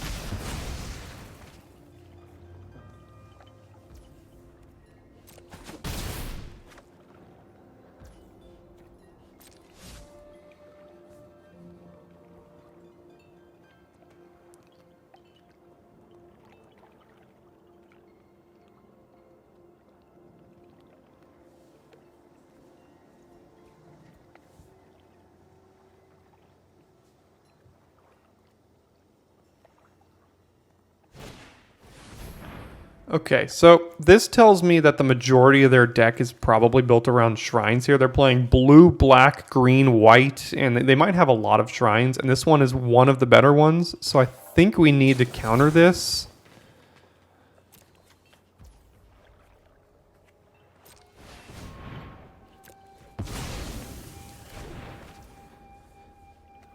A: Okay, so this tells me that the majority of their deck is probably built around shrines here. They're playing blue, black, green, white, and they might have a lot of shrines, and this one is one of the better ones, so I think we need to counter this.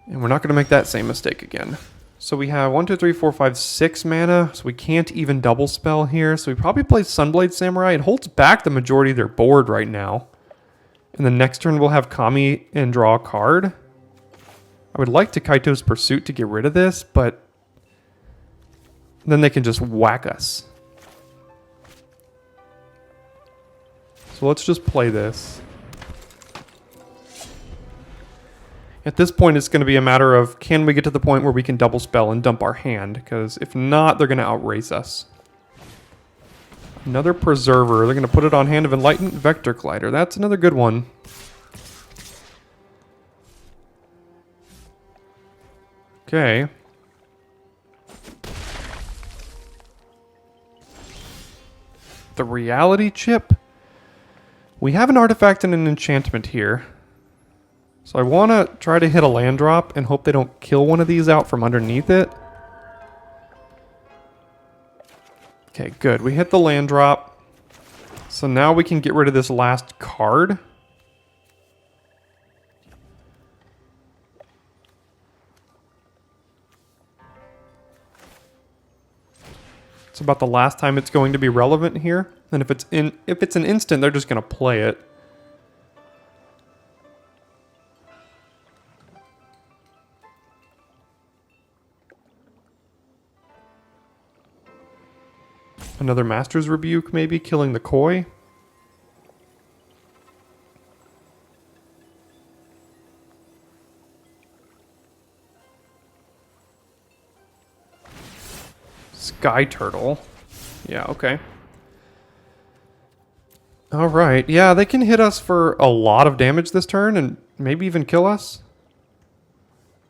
A: And we're not going to make that same mistake again. So we have 1, 2, 3, 4, 5, 6 mana, so we can't even double spell here. So we probably play Sunblade Samurai. It holds back the majority of their board right now. And the next turn we'll have Kami and draw a card. I would like to Kaito's Pursuit to get rid of this, but then they can just whack us. So let's just play this. At this point, it's going to be a matter of, can we get to the point where we can double spell and dump our hand? Because if not, they're going to outrace us. Another Preserver. They're going to put it on Hand of Enlightenment. Vector Glider. That's another good one. Okay. The Reality Chip. We have an artifact and an enchantment here. So I want to try to hit a land drop and hope they don't kill one of these out from underneath it. Okay, good. We hit the land drop. So now we can get rid of this last card. It's about the last time it's going to be relevant here. And if it's an instant, they're just going to play it. Another Master's Rebuke, maybe, killing the Koi. Sky Turtle. Yeah, okay. Alright, yeah, they can hit us for a lot of damage this turn and maybe even kill us.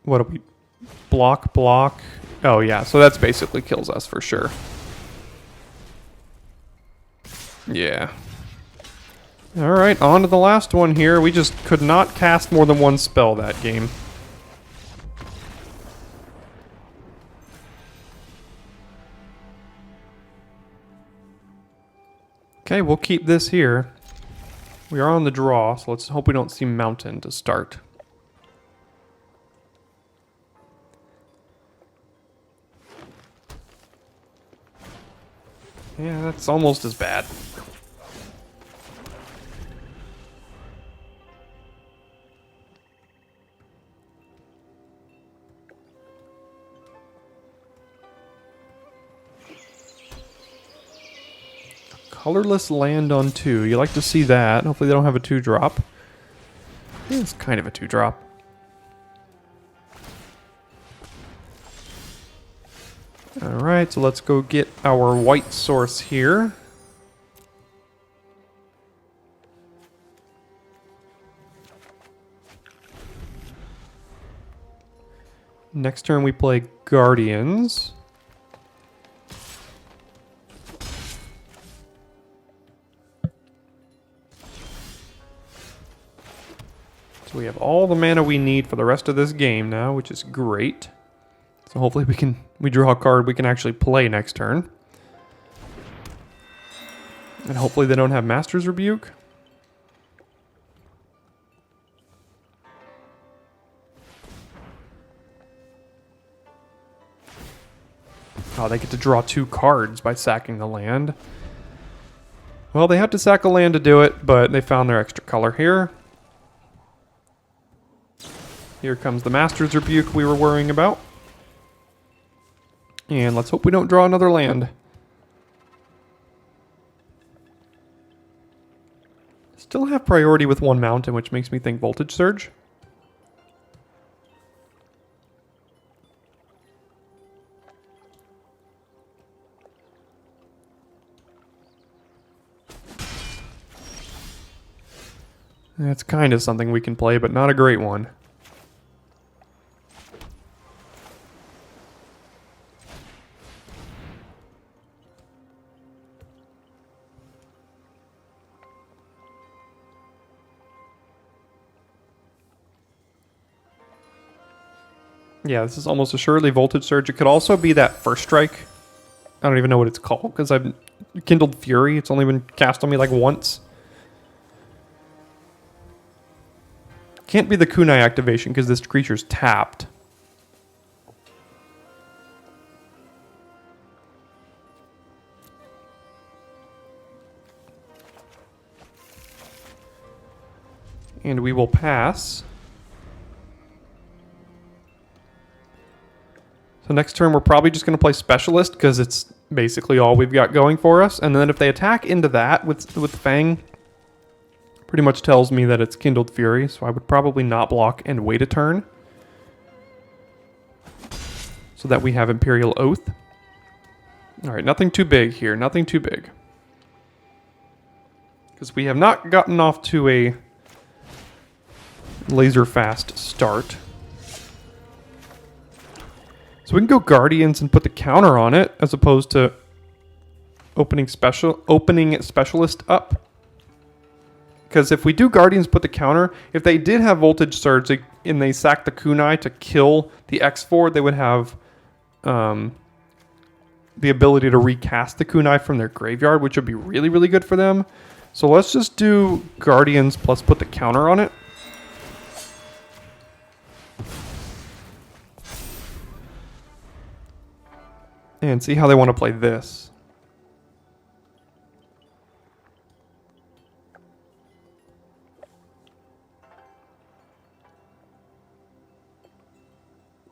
A: What do we... Block, block. Oh, yeah, so that's basically kills us for sure. Yeah. Alright, on to the last one here. We just could not cast more than one spell that game. Okay, we'll keep this here. We are on the draw, so let's hope we don't see Mountain to start. Yeah, that's almost as bad. Colorless land on 2. You like to see that. Hopefully they don't have a 2-drop. It's kind of a 2-drop. Alright, so let's go get our white source here. Next turn we play Guardians. So we have all the mana we need for the rest of this game now, which is great. So hopefully we draw a card we can actually play next turn. And hopefully they don't have Master's Rebuke. Oh, they get to draw 2 cards by sacking the land. Well, they had to sack a land to do it, but they found their extra color here. Here comes the Master's Rebuke we were worrying about. And let's hope we don't draw another land. Still have priority with one mountain, which makes me think Voltage Surge. That's kind of something we can play, but not a great one. Yeah, this is almost assuredly Voltage Surge. It could also be that First Strike. I don't even know what it's called because I've Kindled Fury. It's only been cast on me like once. Can't be the kunai activation because this creature's tapped. And we will pass. So next turn we're probably just going to play Specialist because it's basically all we've got going for us. And then if they attack into that with Fang, pretty much tells me that it's Kindled Fury, so I would probably not block and wait a turn. So that we have Imperial Oath. Alright, nothing too big here, nothing too big. Because we have not gotten off to a laser fast start. So we can go Guardians and put the counter on it, as opposed to opening Specialist up. Because if we do Guardians, put the counter, if they did have Voltage Surge and they sack the kunai to kill the X4, they would have the ability to recast the kunai from their graveyard, which would be really, really good for them. So let's just do Guardians plus put the counter on it. And see how they want to play this.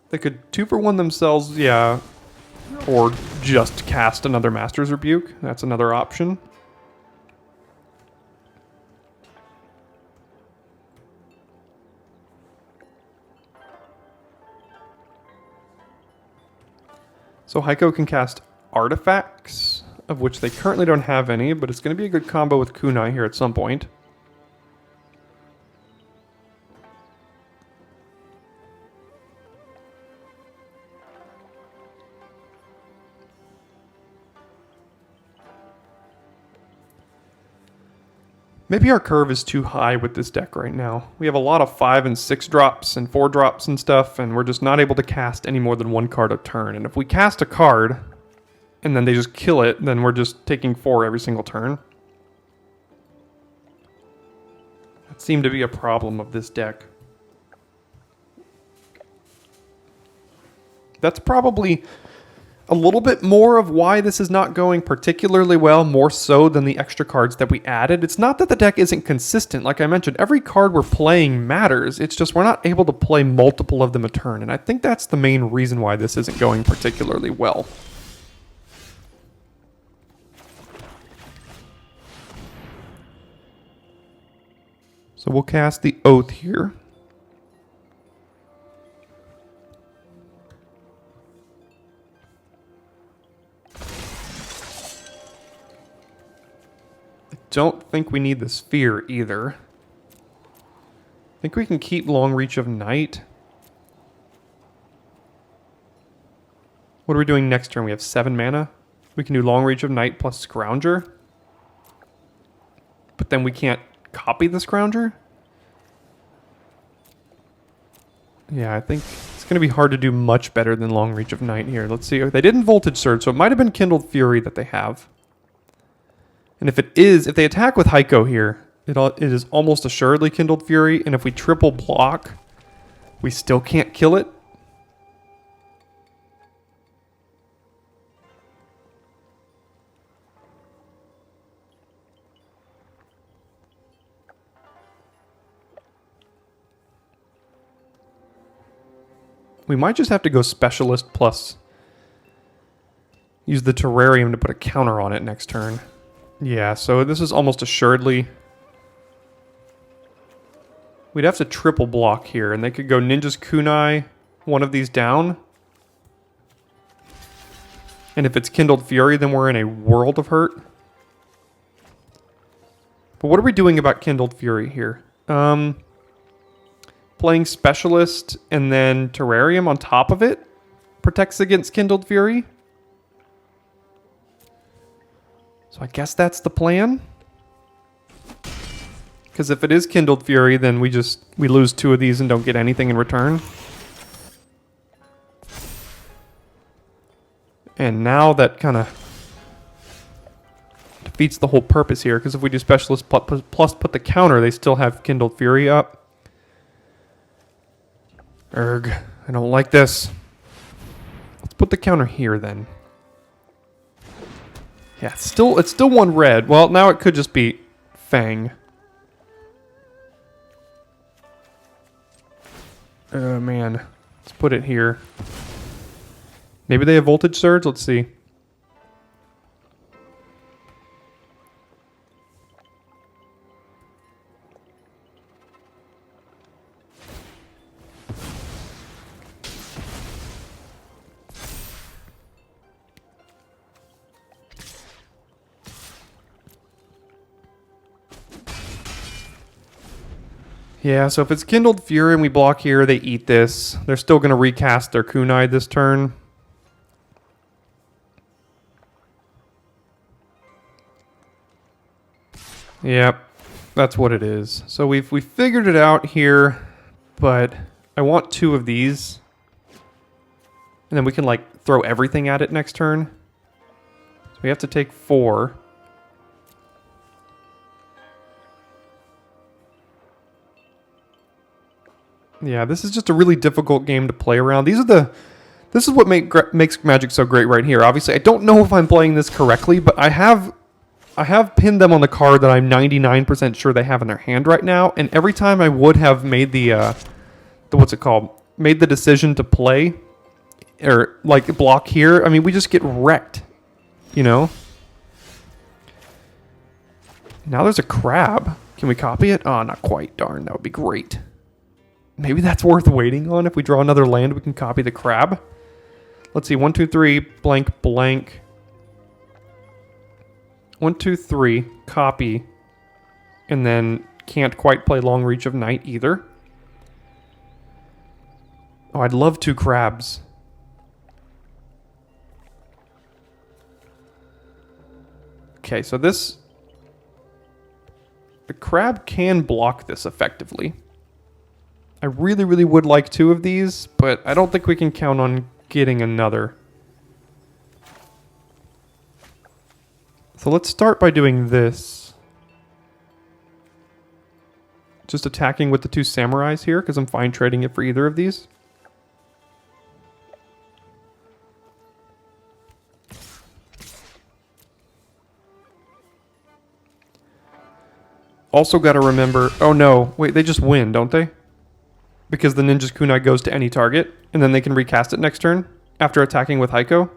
A: They could 2-for-1 themselves, yeah, or just cast another Master's Rebuke. That's another option. So Heiko can cast Artifacts, of which they currently don't have any, but it's going to be a good combo with kunai here at some point. Maybe our curve is too high with this deck right now. We have a lot of 5 and 6 drops and 4 drops and stuff, and we're just not able to cast any more than 1 card a turn. And if we cast a card, and then they just kill it, then we're just taking 4 every single turn. That seemed to be a problem of this deck. That's probably a little bit more of why this is not going particularly well, more so than the extra cards that we added. It's not that the deck isn't consistent. Like I mentioned, every card we're playing matters. It's just we're not able to play multiple of them a turn. And I think that's the main reason why this isn't going particularly well. So we'll cast the Oath here. Don't think we need the Sphere either. I think we can keep Long Reach of Night. What are we doing next turn? We have 7 mana. We can do Long Reach of Night plus Scrounger. But then we can't copy the Scrounger? Yeah, I think it's going to be hard to do much better than Long Reach of Night here. Let's see. They didn't Voltage Surge, so it might have been Kindled Fury that they have. And if it is, if they attack with Heiko here, it is almost assuredly Kindled Fury. And if we triple block, we still can't kill it. We might just have to go Specialist plus use the terrarium to put a counter on it next turn. Yeah, so this is almost assuredly... We'd have to triple block here, and they could go Ninja's Kunai, one of these down. And if it's Kindled Fury, then we're in a world of hurt. But what are we doing about Kindled Fury here? Playing Specialist and then Terrarium on top of it protects against Kindled Fury. So I guess that's the plan. Because if it is Kindled Fury, then we lose 2 of these and don't get anything in return. And now that kind of defeats the whole purpose here, because if we do Specialist plus put the counter, they still have Kindled Fury up. Erg, I don't like this. Let's put the counter here then. Yeah, it's still 1 red. Well, now it could just be Fang. Oh man, let's put it here. Maybe they have Voltage Surge? Let's see. Yeah, so if it's Kindled Fury and we block here, they eat this. They're still going to recast their Kunai this turn. Yep, that's what it is. So we figured it out here, but I want 2 of these. And then we can like throw everything at it next turn. So we have to take 4. Yeah, this is just a really difficult game to play around. This is what makes Magic so great right here. Obviously, I don't know if I'm playing this correctly, but I have pinned them on the card that I'm 99% sure they have in their hand right now. And every time I would have made the what's it called? Made the decision to play or like block here. I mean, we just get wrecked, you know? Now there's a crab. Can we copy it? Oh, not quite. Darn, that would be great. Maybe that's worth waiting on. If we draw another land, we can copy the crab. Let's see. 1, 2, 3, blank, blank. 1, 2, 3, copy. And then can't quite play Long Reach of Night either. Oh, I'd love 2 crabs. Okay, so this... The crab can block this effectively. I really, really would like 2 of these, but I don't think we can count on getting another. So let's start by doing this. Just attacking with the 2 samurais here, because I'm fine trading it for either of these. Also got to remember... Oh no, wait, they just win, don't they? Because the Ninja's Kunai goes to any target, and then they can recast it next turn after attacking with Heiko.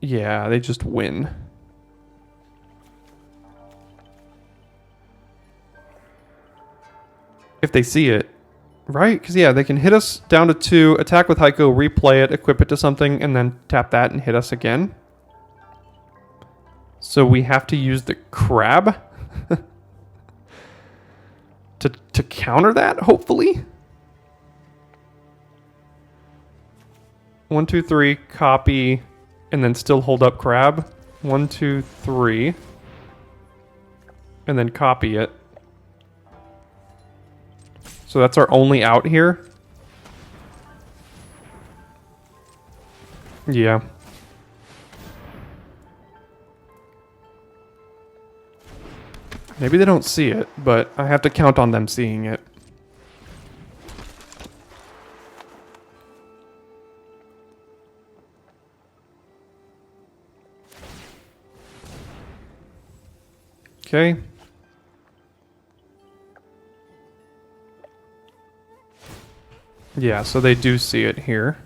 A: Yeah, they just win. If they see it. Right? Because, yeah, they can hit us down to 2, attack with Heiko, replay it, equip it to something, and then tap that and hit us again. So we have to use the crab to counter that, hopefully. 1, 2, 3, copy, and then still hold up crab. 1, 2, 3, and then copy it. So that's our only out here. Yeah. Maybe they don't see it, but I have to count on them seeing it. Okay. Yeah, so they do see it here.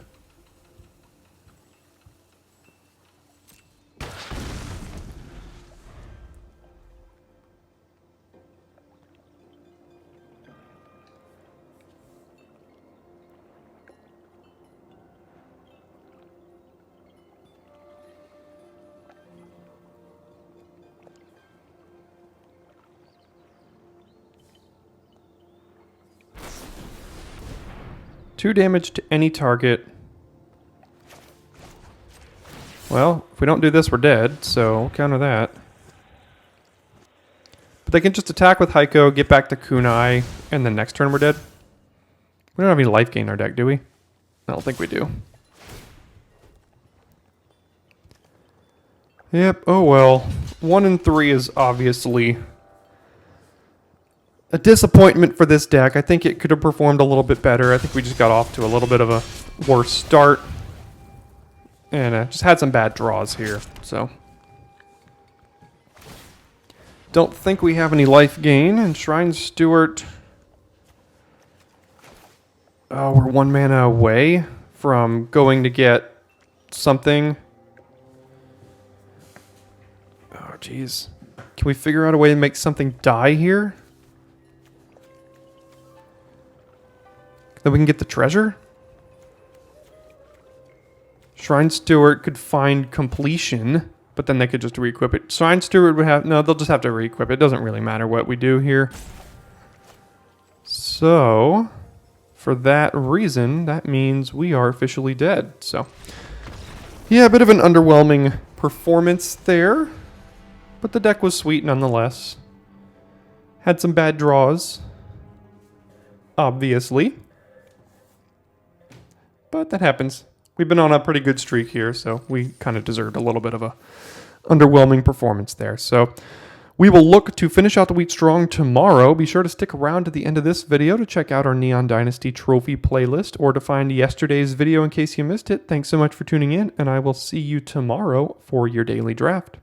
A: 2 damage to any target. Well, if we don't do this, we're dead, so we'll counter that. But they can just attack with Heiko, get back to Kunai, and then next turn we're dead. We don't have any life gain in our deck, do we? I don't think we do. Yep, oh well. 1 and 3 is obviously a disappointment for this deck. I think it could have performed a little bit better. I think we just got off to a little bit of a worse start. And just had some bad draws here, so. Don't think we have any life gain. And Shrine Steward. Oh, we're 1 mana away from going to get something. Oh, jeez. Can we figure out a way to make something die here? Then we can get the treasure? Shrine Steward could find completion, but then they could just re-equip it. Shrine Steward would have... No, they'll just have to re-equip it. It doesn't really matter what we do here. So, for that reason, that means we are officially dead. So, yeah, a bit of an underwhelming performance there. But the deck was sweet nonetheless. Had some bad draws. Obviously. But that happens. We've been on a pretty good streak here, so we kind of deserved a little bit of a underwhelming performance there. So we will look to finish out the week strong tomorrow. Be sure to stick around to the end of this video to check out our Neon Dynasty trophy playlist or to find yesterday's video in case you missed it. Thanks so much for tuning in, and I will see you tomorrow for your daily draft.